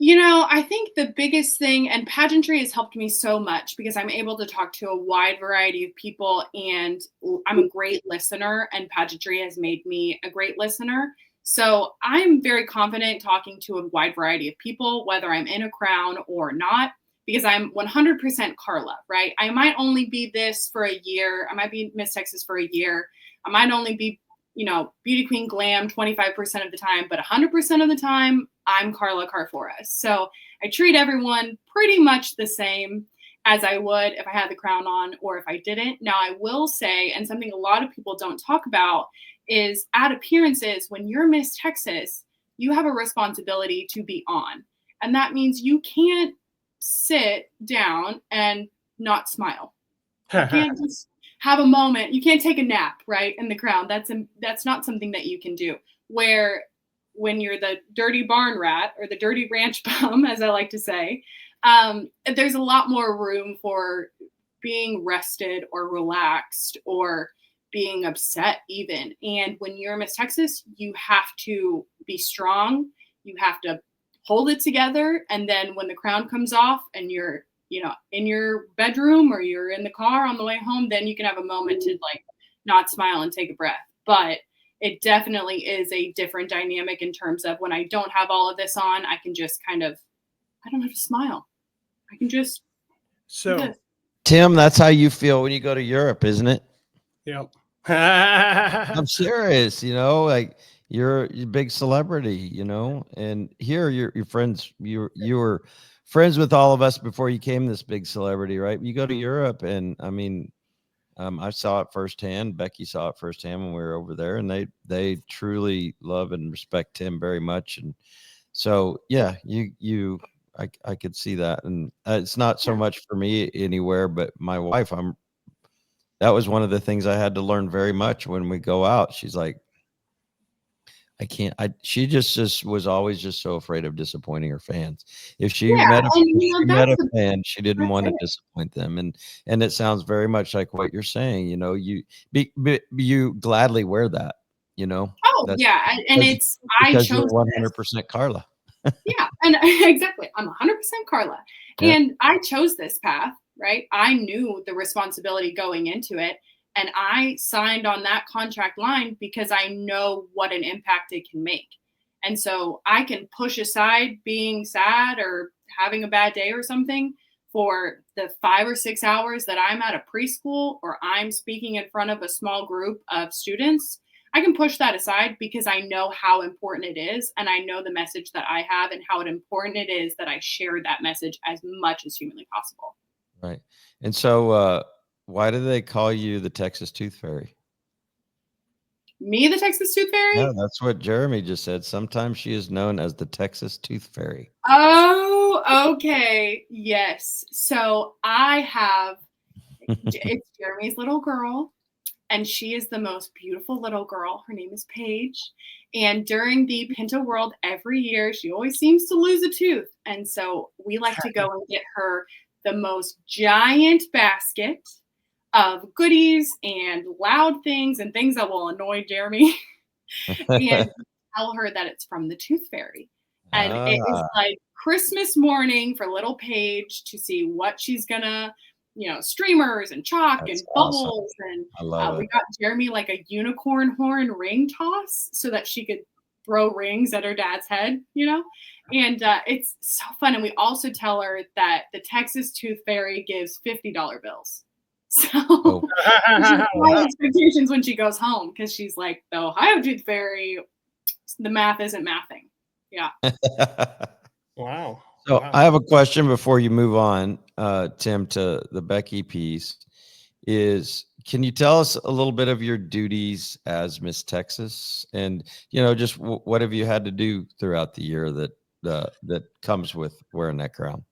[SPEAKER 5] I think the biggest thing, and pageantry has helped me so much because I'm able to talk to a wide variety of people and I'm a great listener, and pageantry has made me a great listener. So I'm very confident talking to a wide variety of people, whether I'm in a crown or not, because I'm 100% Carla, right? I might only be this for a year. I might be Miss Texas for a year. I might only be, beauty queen glam 25% of the time, but 100% of the time, I'm Carla Carfora. So I treat everyone pretty much the same as I would if I had the crown on or if I didn't. Now, I will say, and something a lot of people don't talk about, is at appearances, when you're Miss Texas, you have a responsibility to be on. And that means you can't sit down and not smile. You can't just have a moment. You can't take a nap, right, in the crown. That's not something that you can do. Where when you're the dirty barn rat or the dirty ranch bum, as I like to say, there's a lot more room for being rested or relaxed or being upset even. And when you're Miss Texas, you have to be strong. You have to hold it together. And then when the crown comes off and you're, in your bedroom or you're in the car on the way home, then you can have a moment to like not smile and take a breath. But it definitely is a different dynamic in terms of when I don't have all of this on, I can just I don't have to smile. I can just.
[SPEAKER 4] So,
[SPEAKER 1] Tim, that's how you feel when you go to Europe, isn't it?
[SPEAKER 4] Yep.
[SPEAKER 1] I'm serious, like you're a big celebrity, and here your friends, you were friends with all of us before you became this big celebrity, right? You go to Europe, and I mean, I saw it firsthand. Becky saw it firsthand when we were over there, and they truly love and respect Tim very much. And so, yeah, I could see that, and it's not so much for me anywhere, but my wife, that was one of the things I had to learn very much when we go out. She's like, she just was always just so afraid of disappointing her fans. If she met a fan, she didn't want to disappoint them. And it sounds very much like what you're saying, you gladly wear that,
[SPEAKER 5] Oh, yeah. And I chose
[SPEAKER 1] you're 100% Carla.
[SPEAKER 5] Yeah, and exactly. I'm 100% Carla.
[SPEAKER 1] Yeah.
[SPEAKER 5] And I chose this path, right? I knew the responsibility going into it. And I signed on that contract line because I know what an impact it can make. And so I can push aside being sad or having a bad day or something for the 5 or 6 hours that I'm at a preschool or I'm speaking in front of a small group of students. I can push that aside because I know how important it is. And I know the message that I have and how important it is that I share that message as much as humanly possible.
[SPEAKER 1] Right. And so, why do they call you the Texas Tooth Fairy?
[SPEAKER 5] Me, the Texas Tooth Fairy?
[SPEAKER 1] Yeah, that's what Jeremy just said. Sometimes she is known as the Texas Tooth Fairy.
[SPEAKER 5] Oh, okay. Yes. So it's Jeremy's little girl, and she is the most beautiful little girl. Her name is Paige. And during the Pinto World every year, she always seems to lose a tooth. And so we like to go and get her the most giant basket of goodies and loud things and things that will annoy Jeremy and tell her that it's from the Tooth Fairy. And it is like Christmas morning for little Paige to see what she's gonna, streamers and chalk and bubbles.
[SPEAKER 1] Awesome.
[SPEAKER 5] And we got Jeremy like a unicorn horn ring toss so that she could throw rings at her dad's head, and it's so fun. And we also tell her that the Texas Tooth Fairy gives $50 bills. So
[SPEAKER 1] Oh.
[SPEAKER 5] she has high expectations when she goes home because she's like, the Ohio Tooth Fairy, the math isn't mathing. Yeah.
[SPEAKER 4] Wow.
[SPEAKER 1] So
[SPEAKER 4] Wow.
[SPEAKER 1] I have a question before you move on, Tim, to the Becky piece. Can you tell us a little bit of your duties as Miss Texas, and just what have you had to do throughout the year that comes with wearing that crown?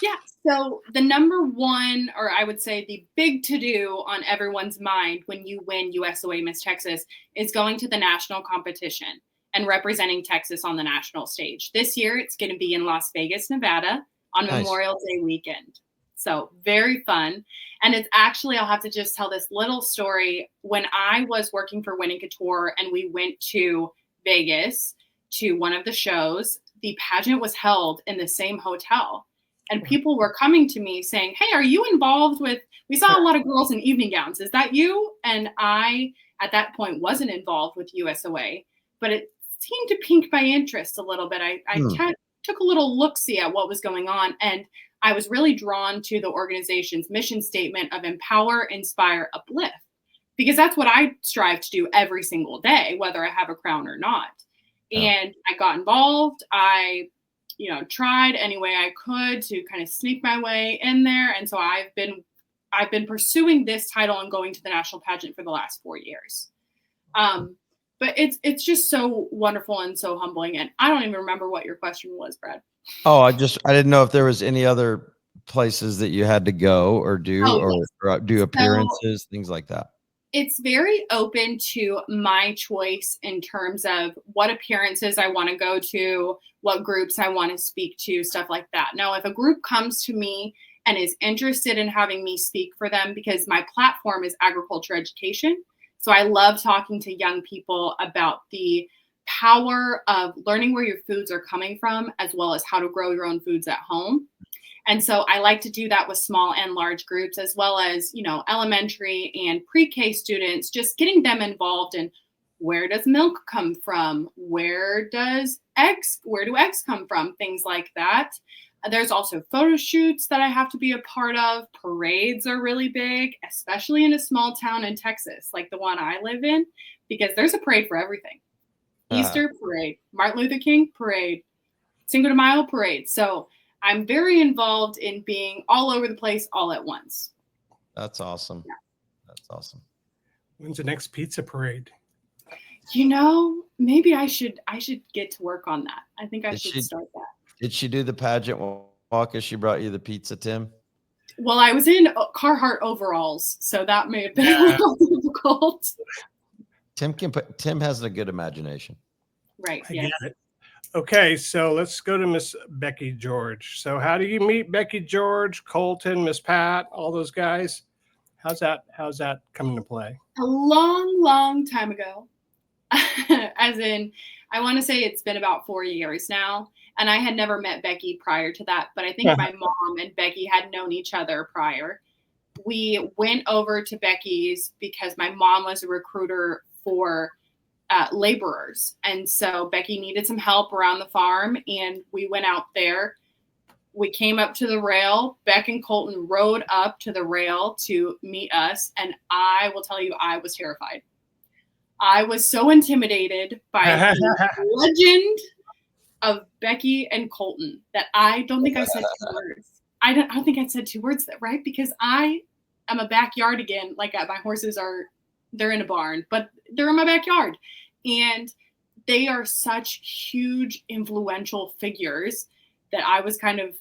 [SPEAKER 5] Yeah. So the number one, or I would say the big to do on everyone's mind when you win USOA Miss Texas is going to the national competition and representing Texas on the national stage. This year, it's going to be in Las Vegas, Nevada on
[SPEAKER 1] Nice.
[SPEAKER 5] Memorial Day weekend. So very fun. And it's actually, I'll have to just tell this little story. When I was working for Winning Couture and we went to Vegas to one of the shows, the pageant was held in the same hotel. And people were coming to me saying, hey, are you involved with, we saw a lot of girls in evening gowns. Is that you? And I, at that point, wasn't involved with USOA, but it seemed to pique my interest a little bit. I took a little look-see at what was going on. And I was really drawn to the organization's mission statement of empower, inspire, uplift, because that's what I strive to do every single day, whether I have a crown or not.
[SPEAKER 1] Yeah.
[SPEAKER 5] And I got involved. I tried any way I could to kind of sneak my way in there. And so I've been pursuing this title and going to the national pageant for the last 4 years. But it's just so wonderful and so humbling. And I don't even remember what your question was, Brad.
[SPEAKER 1] Oh, I didn't know if there was any other places that you had to go or do or do appearances, things like that.
[SPEAKER 5] It's very open to my choice in terms of what appearances I want to go to, what groups I want to speak to, stuff like that. Now, if a group comes to me and is interested in having me speak for them, because my platform is agriculture education, so I love talking to young people about the power of learning where your foods are coming from, as well as how to grow your own foods at home. And so I like to do that with small and large groups, as well as, elementary and pre-K students, just getting them involved in where does milk come from? Where do eggs come from? Things like that. There's also photo shoots that I have to be a part of. Parades are really big, especially in a small town in Texas, like the one I live in, because there's a parade for everything. Easter parade, Martin Luther King parade, Cinco de Mayo parade. So I'm very involved in being all over the place all at once.
[SPEAKER 1] That's awesome.
[SPEAKER 5] Yeah.
[SPEAKER 1] That's awesome.
[SPEAKER 4] When's the next pizza parade?
[SPEAKER 5] Maybe I should get to work on that. I think I should start that.
[SPEAKER 1] Did she do the pageant walk as she brought you the pizza, Tim?
[SPEAKER 5] Well, I was in Carhartt overalls, so that may have been a little difficult.
[SPEAKER 1] Tim has a good imagination.
[SPEAKER 5] Right.
[SPEAKER 4] I get it. Okay, so let's go to Miss Becky George. So how do you meet Becky George, Colton, Miss Pat, all those guys? How's that coming to play?
[SPEAKER 5] A long, long time ago. As in, I want to say it's been about 4 years now. And I had never met Becky prior to that, but I think my mom and Becky had known each other prior. We went over to Becky's because my mom was a recruiter for laborers. And so Becky needed some help around the farm, and we went out there. We came up to the rail. Beck and Colton rode up to the rail to meet us. And I will tell you, I was terrified. I was so intimidated by the legend of Becky and Colton that I don't think I said 2 words. I don't think I said 2 words, right? Because I am a backyardigan. Like my horses they're in a barn, but they're in my backyard. And they are such huge, influential figures that I was kind of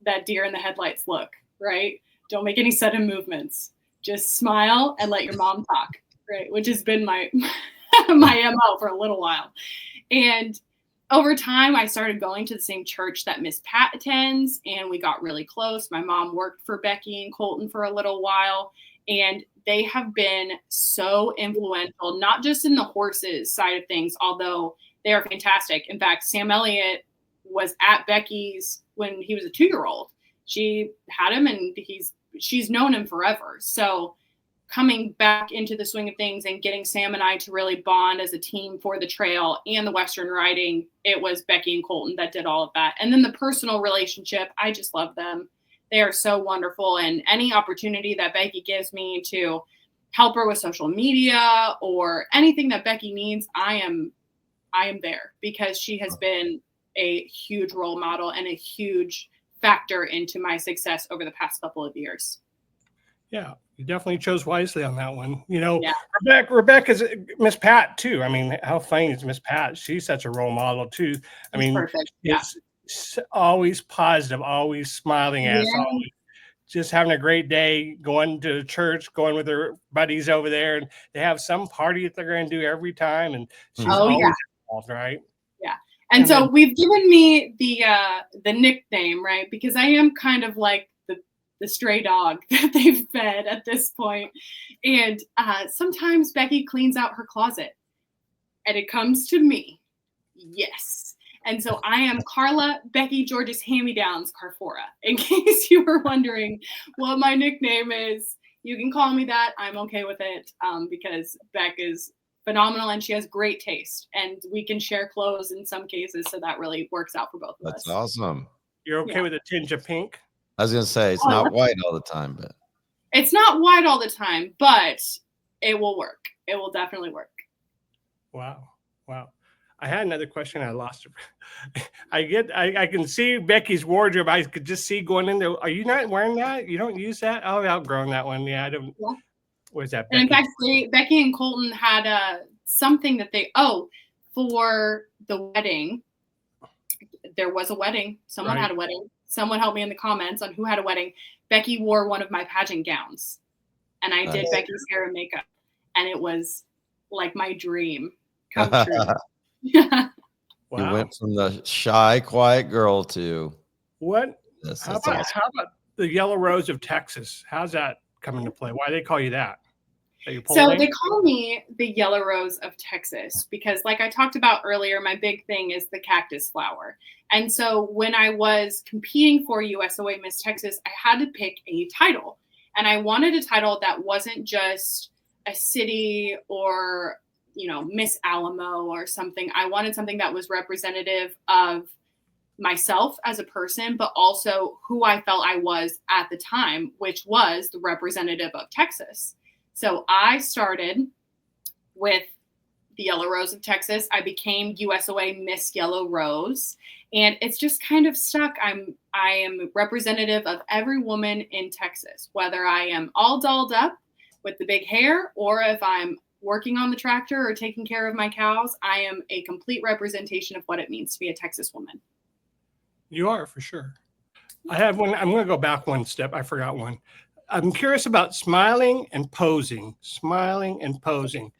[SPEAKER 5] that deer in the headlights look, right? Don't make any sudden movements. Just smile and let your mom talk, right? Which has been my MO for a little while. And over time, I started going to the same church that Miss Pat attends, and we got really close. My mom worked for Becky and Colton for a little while, and they have been so influential, not just in the horses side of things, although they are fantastic. In fact, Sam Elliott was at Becky's when he was a 2-year-old. She had him, and she's known him forever. So coming back into the swing of things and getting Sam and I to really bond as a team for the trail and the Western riding, it was Becky and Colton that did all of that. And then the personal relationship, I just love them. They are so wonderful. And any opportunity that Becky gives me to help her with social media or anything that Becky needs, I am there, because she has been a huge role model and a huge factor into my success over the past couple of years.
[SPEAKER 4] Yeah, you definitely chose wisely on that one. You know,
[SPEAKER 5] Yeah.
[SPEAKER 4] Rebecca's Miss Pat too. I mean, how funny is Miss Pat? She's such a role model too. I mean,
[SPEAKER 5] Perfect. Yeah.
[SPEAKER 4] she's always positive, always smiling at us,
[SPEAKER 5] Yeah.
[SPEAKER 4] always just having a great day, going to church, going with her buddies over there, and they have some party that they're going to do every time, and she's always involved, right?
[SPEAKER 5] Yeah. And so we've given me the nickname, right? Because I am kind of like the stray dog that they've fed at this point. And sometimes Becky cleans out her closet and it comes to me. Yes. And so I am Carla Becky George's Hand-Me-Downs Carfora. In case you were wondering what my nickname is, you can call me that. I'm okay with it, because Beck is phenomenal and she has great taste. And we can share clothes in some cases, so that really works out for both of us.
[SPEAKER 1] That's awesome.
[SPEAKER 4] You're okay with a tinge of pink?
[SPEAKER 1] I was going to say, it's not white all the time, but
[SPEAKER 5] it's not white all the time, but it will work. It will definitely work.
[SPEAKER 4] Wow. I had another question. I lost it. I can see Becky's wardrobe. I could just see going in there. Are you not wearing that? You don't use that? Oh, I've outgrown that one. Yeah, I don't. Yeah. Where's that?
[SPEAKER 5] And in fact, Becky and Colton had something that for the wedding. There was a wedding. Someone had a wedding. Someone helped me in the comments on who had a wedding. Becky wore one of my pageant gowns, and I did Becky's hair and makeup, and it was like my dream come true.
[SPEAKER 1] Wow. You went from the shy, quiet girl to
[SPEAKER 4] what? How about the Yellow Rose of Texas? How's that come into play? Why do they call you that?
[SPEAKER 5] So they call me the Yellow Rose of Texas because, like I talked about earlier, my big thing is the cactus flower. And so when I was competing for USOA Miss Texas, I had to pick a title. And I wanted a title that wasn't just a city or, Miss Alamo or something. I wanted something that was representative of myself as a person, but also who I felt I was at the time, which was the representative of Texas. So I started with the Yellow Rose of Texas. I became USOA Miss Yellow Rose, and it's just kind of stuck. I am representative of every woman in Texas, whether I am all dolled up with the big hair or if I'm working on the tractor or taking care of my cows. I am a complete representation of what it means to be a Texas woman.
[SPEAKER 4] You are, for sure. I have one. I'm going to go back one step. I forgot one. I'm curious about smiling and posing. Smiling and posing.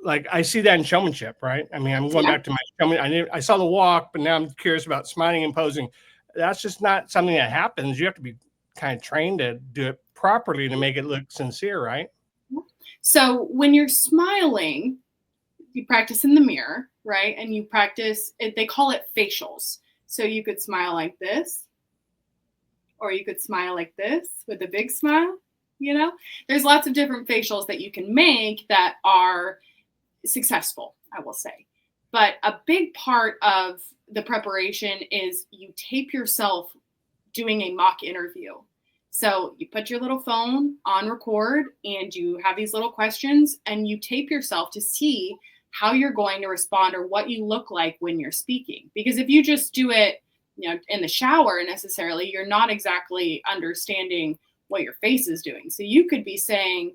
[SPEAKER 4] Like I see that in showmanship, right? I mean, I'm going back to my showman. I saw the walk, but now I'm curious about smiling and posing. That's just not something that happens. You have to be kind of trained to do it properly to make it look sincere, right?
[SPEAKER 5] So when you're smiling, you practice in the mirror, right? And you practice, they call it facials. So you could smile like this, or you could smile like this with a big smile. There's lots of different facials that you can make that are successful, I will say. But a big part of the preparation is you tape yourself doing a mock interview. So you put your little phone on record and you have these little questions and you tape yourself to see how you're going to respond or what you look like when you're speaking. Because if you just do it, in the shower necessarily, you're not exactly understanding what your face is doing. So you could be saying,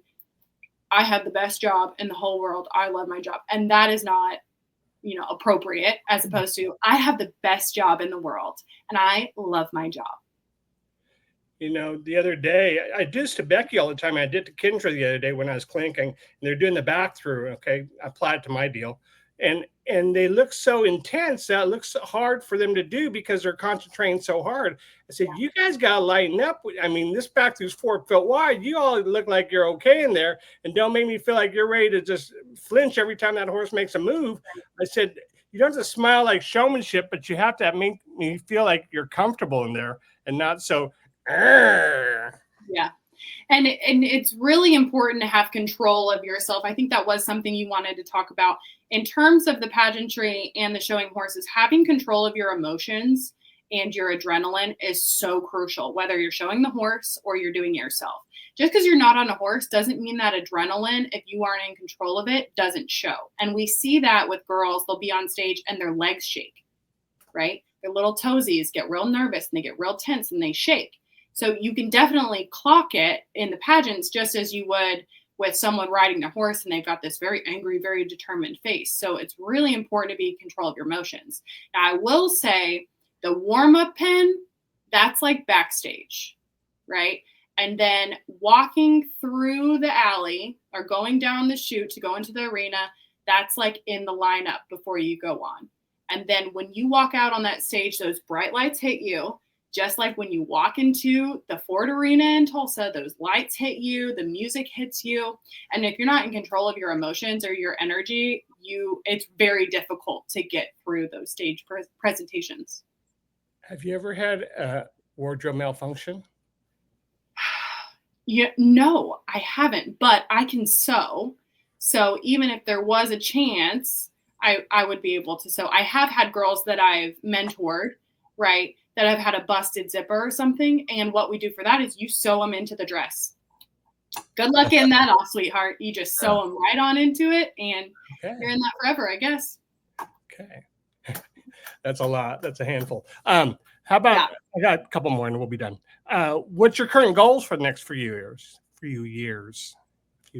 [SPEAKER 5] I have the best job in the whole world. I love my job. And that is not, appropriate, as opposed to I have the best job in the world and I love my job.
[SPEAKER 4] The other day, I do this to Becky all the time. I did to Kendra the other day when I was clinking, and they're doing the back through. Okay, I applied to my deal, and they look so intense that it looks hard for them to do because they're concentrating so hard. I said, you guys got to lighten up. I mean, this back through's 4 foot wide. You all look like you're okay in there, and don't make me feel like you're ready to just flinch every time that horse makes a move. I said, you don't have to smile like showmanship, but you have to make me feel like you're comfortable in there and not so.
[SPEAKER 5] Yeah. And it's really important to have control of yourself. I think that was something you wanted to talk about in terms of the pageantry and the showing horses, having control of your emotions and your adrenaline is so crucial, whether you're showing the horse or you're doing it yourself. Just because you're not on a horse doesn't mean that adrenaline, if you aren't in control of it, doesn't show. And we see that with girls. They'll be on stage and their legs shake, right? Their little toesies get real nervous and they get real tense and they shake. So you can definitely clock it in the pageants just as you would with someone riding the horse and they've got this very angry, very determined face. So it's really important to be in control of your emotions. Now, I will say the warm-up pen, that's like backstage, right? And then walking through the alley or going down the chute to go into the arena, that's like in the lineup before you go on. And then when you walk out on that stage, those bright lights hit you. Just like when you walk into the Ford Arena in Tulsa, those lights hit you, the music hits you. And if you're not in control of your emotions or your energy, it's very difficult to get through those stage presentations.
[SPEAKER 4] Have you ever had a wardrobe malfunction?
[SPEAKER 5] Yeah, no, I haven't, but I can sew. So even if there was a chance, I would be able to sew. I have had girls that I've mentored, right, that have had a busted zipper or something. And what we do for that is you sew them into the dress. Good luck getting that off, sweetheart. You just sew them right on into it and you're in that forever, I guess.
[SPEAKER 4] Okay. That's a lot. That's a handful. How about, I got a couple more and we'll be done. What's your current goals for the next few years?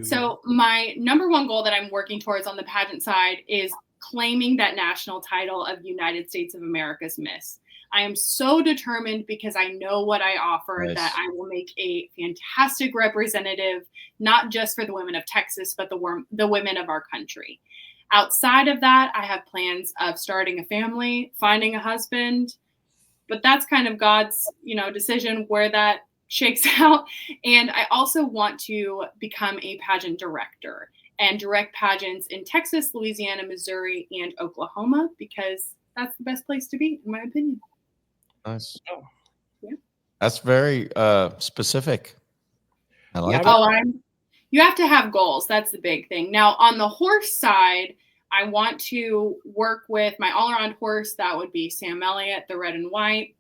[SPEAKER 5] So my number one goal that I'm working towards on the pageant side is claiming that national title of United States of America's Miss. I am so determined because I know what I offer that I will make a fantastic representative, not just for the women of Texas, but the women of our country. Outside of that, I have plans of starting a family, finding a husband, but that's kind of God's, decision where that shakes out. And I also want to become a pageant director and direct pageants in Texas, Louisiana, Missouri, and Oklahoma, because that's the best place to be, in my opinion.
[SPEAKER 1] Nice.
[SPEAKER 4] Oh.
[SPEAKER 5] Yeah.
[SPEAKER 1] That's very specific. I like it.
[SPEAKER 5] You have to have goals. That's the big thing. Now, on the horse side, I want to work with my all-around horse. That would be Sam Elliott, the red and white.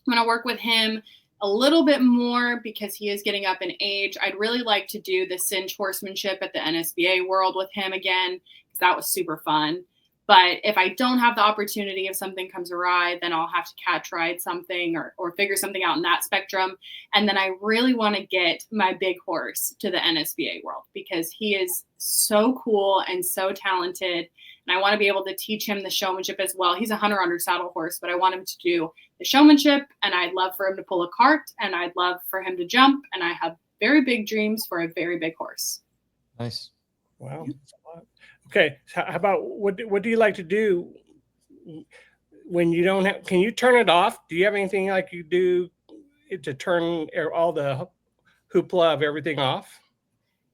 [SPEAKER 5] I'm going to work with him a little bit more because he is getting up in age. I'd really like to do the cinch horsemanship at the NSBA World with him again, because that was super fun. But if I don't have the opportunity, if something comes awry, then I'll have to catch ride something or figure something out in that spectrum. And then I really want to get my big horse to the NSBA World because he is so cool and so talented. And I want to be able to teach him the showmanship as well. He's a hunter under saddle horse, but I want him to do the showmanship. And I'd love for him to pull a cart and I'd love for him to jump. And I have very big dreams for a very big horse.
[SPEAKER 1] Nice.
[SPEAKER 4] Wow. That's a lot. Okay. How about what do you like to do when you don't have, can you turn it off? Do you have anything like you do to turn all the hoopla of everything off?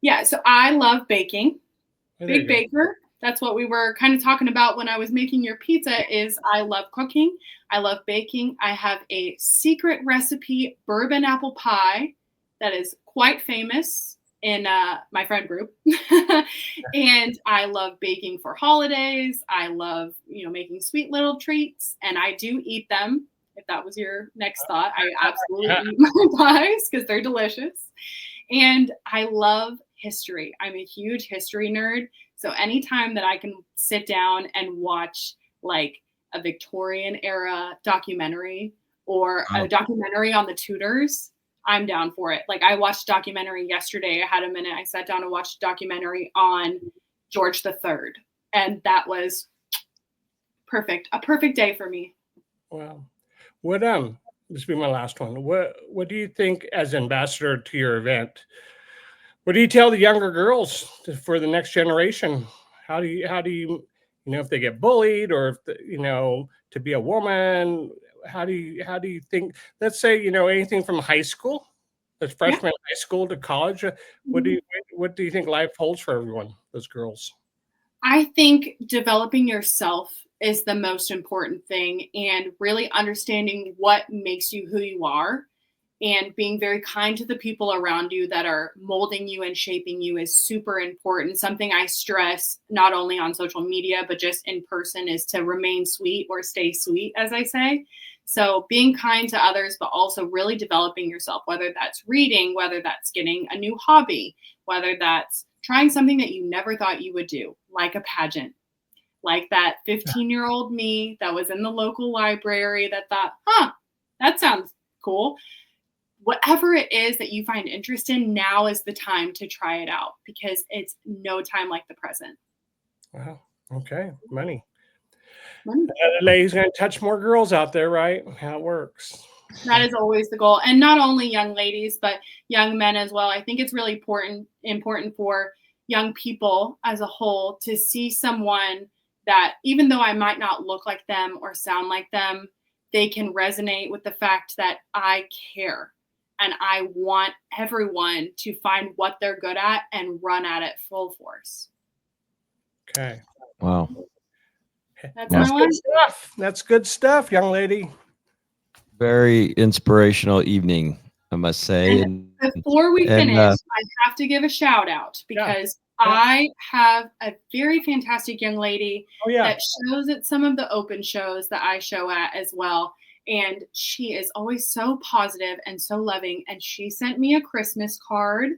[SPEAKER 5] Yeah. So I love baking.
[SPEAKER 4] Oh,
[SPEAKER 5] big baker. That's what we were kind of talking about when I was making your pizza is I love cooking. I love baking. I have a secret recipe bourbon apple pie that is quite famous in my friend group. And I love baking for holidays. I love, making sweet little treats and I do eat them. If that was your next thought, I absolutely eat my pies because they're delicious. And I love history. I'm a huge history nerd. So anytime that I can sit down and watch like a Victorian era documentary or a documentary on the Tudors, I'm down for it. Like I watched a documentary yesterday. I had a minute. I sat down and watched a documentary on George III. And that was perfect. A perfect day for me.
[SPEAKER 4] Wow. What, this will be my last one. What do you think as ambassador to your event? What do you tell the younger girls for the next generation? How do you, if they get bullied or if, to be a woman, how do you think, let's say, anything from high school, that's freshman high school to college, what do you think life holds for everyone, those girls?
[SPEAKER 5] I think developing yourself is the most important thing and really understanding what makes you who you are. And being very kind to the people around you that are molding you and shaping you is super important. Something I stress not only on social media, but just in person is to remain sweet or stay sweet, as I say. So being kind to others, but also really developing yourself, whether that's reading, whether that's getting a new hobby, whether that's trying something that you never thought you would do, like a pageant, like that 15-year-old me that was in the local library that thought, that sounds cool. Whatever it is that you find interest in, now is the time to try it out, because it's no time like the present.
[SPEAKER 4] Wow. Okay. Money.
[SPEAKER 5] Money.
[SPEAKER 4] The lady's going to touch more girls out there, right? How it works.
[SPEAKER 5] That is always the goal. And not only young ladies, but young men as well. I think it's really important for young people as a whole to see someone that, even though I might not look like them or sound like them, they can resonate with the fact that I care. And I want everyone to find what they're good at and run at it full force.
[SPEAKER 4] Okay.
[SPEAKER 1] Wow.
[SPEAKER 5] That's my
[SPEAKER 4] good stuff. That's good stuff, young lady.
[SPEAKER 1] Very inspirational evening, I must say.
[SPEAKER 5] And before we finish, I have to give a shout out, because I have a very fantastic young lady that shows at some of the open shows that I show at as well. And she is always so positive and so loving. And she sent me a Christmas card.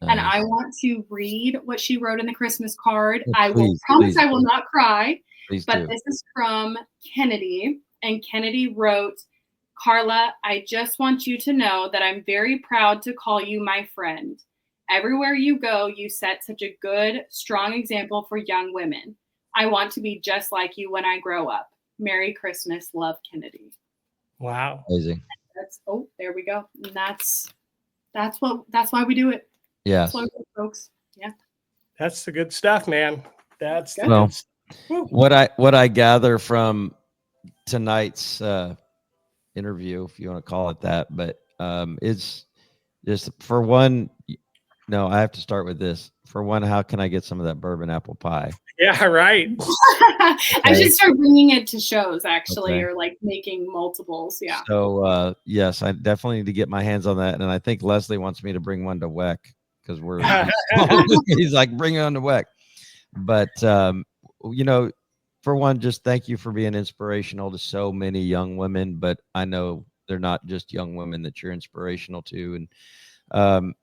[SPEAKER 5] And I want to read what she wrote in the Christmas card. I will promise I will not cry. But this is from Kennedy. And Kennedy wrote, "Carla, I just want you to know that I'm very proud to call you my friend. Everywhere you go, you set such a good, strong example for young women. I want to be just like you when I grow up. Merry Christmas, love, Kennedy."
[SPEAKER 4] Wow.
[SPEAKER 1] Amazing.
[SPEAKER 5] There we go. And that's why we do it.
[SPEAKER 1] Yeah.
[SPEAKER 5] That's why we do it, folks. Yeah.
[SPEAKER 4] That's the good stuff, man. That's the
[SPEAKER 1] well,
[SPEAKER 4] good stuff.
[SPEAKER 1] What I gather from tonight's interview, if you want to call it that, but it's just, for one, no, I have to start with this. For one, how can I get some of that bourbon apple pie?
[SPEAKER 4] Yeah, right.
[SPEAKER 5] I should start bringing it to shows, actually, or like making multiples. Yeah.
[SPEAKER 1] So yes, I definitely need to get my hands on that, and I think Leslie wants me to bring one to WEC, because he's like, bring it on to WEC. But for one, just thank you for being inspirational to so many young women. But I know they're not just young women that you're inspirational to, and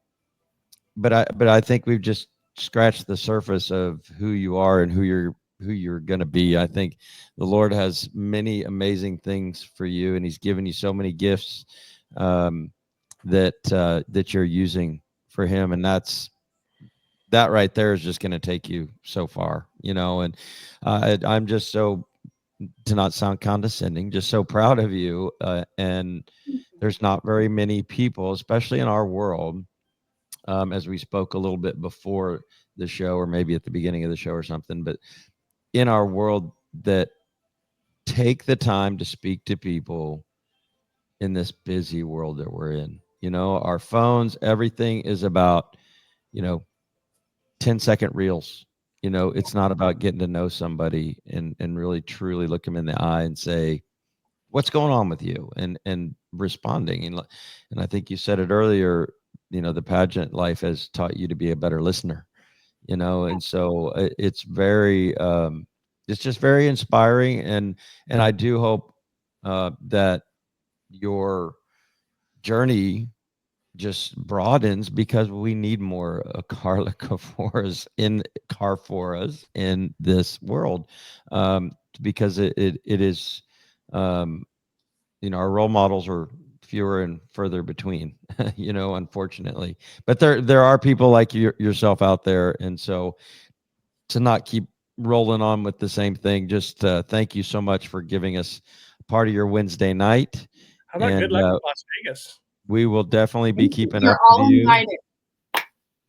[SPEAKER 1] but I think we've just scratched the surface of who you are and who you're going to be. I think the Lord has many amazing things for you, and He's given you so many gifts that you're using for Him, and that right there is just going to take you so far, and I'm just so, to not sound condescending, just so proud of you. And there's not very many people, especially in our world, as we spoke a little bit before the show, or maybe at the beginning of the show or something, but in our world, that take the time to speak to people in this busy world that we're in. Our phones, everything is about, 10-second reels. It's not about getting to know somebody and really truly look them in the eye and say, what's going on with you, and responding. And I think you said it earlier, the pageant life has taught you to be a better listener, and so it's just very inspiring. And I do hope that your journey just broadens, because we need more Carla Carforas in this world, because it is, our role models are fewer and further between, unfortunately. But there are people like yourself out there, and so to not keep rolling on with the same thing, just thank you so much for giving us part of your Wednesday night.
[SPEAKER 4] How about good luck in Las Vegas?
[SPEAKER 1] We will definitely be keeping up with you.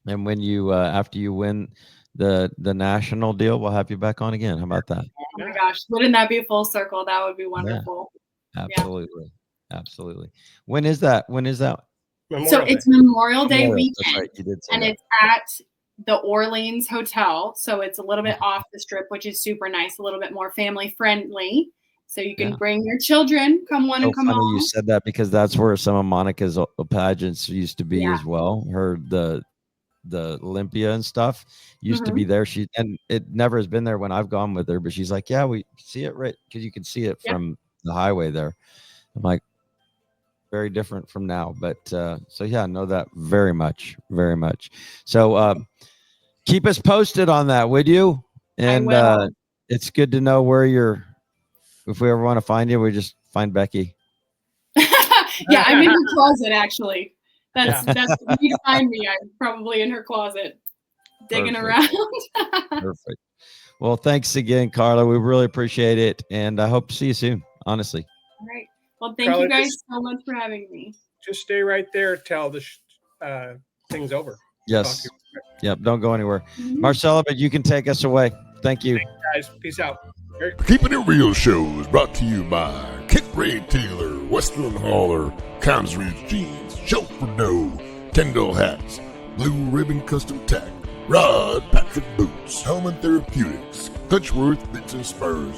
[SPEAKER 1] And when you after you win the national deal, we'll have you back on again. How about that?
[SPEAKER 5] Oh my gosh, wouldn't that be a full circle? That would be wonderful.
[SPEAKER 1] Yeah, absolutely. Absolutely. When is that?
[SPEAKER 5] So it's Memorial Day weekend.
[SPEAKER 1] That's right, you did say
[SPEAKER 5] and
[SPEAKER 1] that.
[SPEAKER 5] It's at the Orleans Hotel. So it's a little bit off the strip, which is super nice, a little bit more family friendly. So you can bring your children, come on and come
[SPEAKER 1] funny
[SPEAKER 5] on.
[SPEAKER 1] You said that, because that's where some of Monica's pageants used to be as well. The Olympia and stuff used to be there. And it never has been there when I've gone with her, but she's like, yeah, we see it right, because you can see it from the highway there. I'm like, very different from now. But so yeah, I know that very much, very much. So keep us posted on that, would you? And it's good to know where you're. If we ever want to find you, we just find Becky.
[SPEAKER 5] Yeah, I'm in her closet actually. That's if you need to find me. I'm probably in her closet, digging around.
[SPEAKER 1] Perfect. Well, thanks again, Carla. We really appreciate it, and I hope to see you soon. Honestly.
[SPEAKER 5] All right. Well, thank you guys so much for having me.
[SPEAKER 4] Just stay right there till the thing's over.
[SPEAKER 1] Yes. Yep. Don't go anywhere. Marcella, but you can take us away. Thank you.
[SPEAKER 4] Thanks, guys. Peace out.
[SPEAKER 3] Keeping It Real show is brought to you by Kit Ray Taylor, Westland Hauler, Coms Ridge Jeans, Shelford Doe, Tyndall Hats, Blue Ribbon Custom Tack, Rod Patrick Boots, Hellman Therapeutics, Touchworth Bits and Spurs,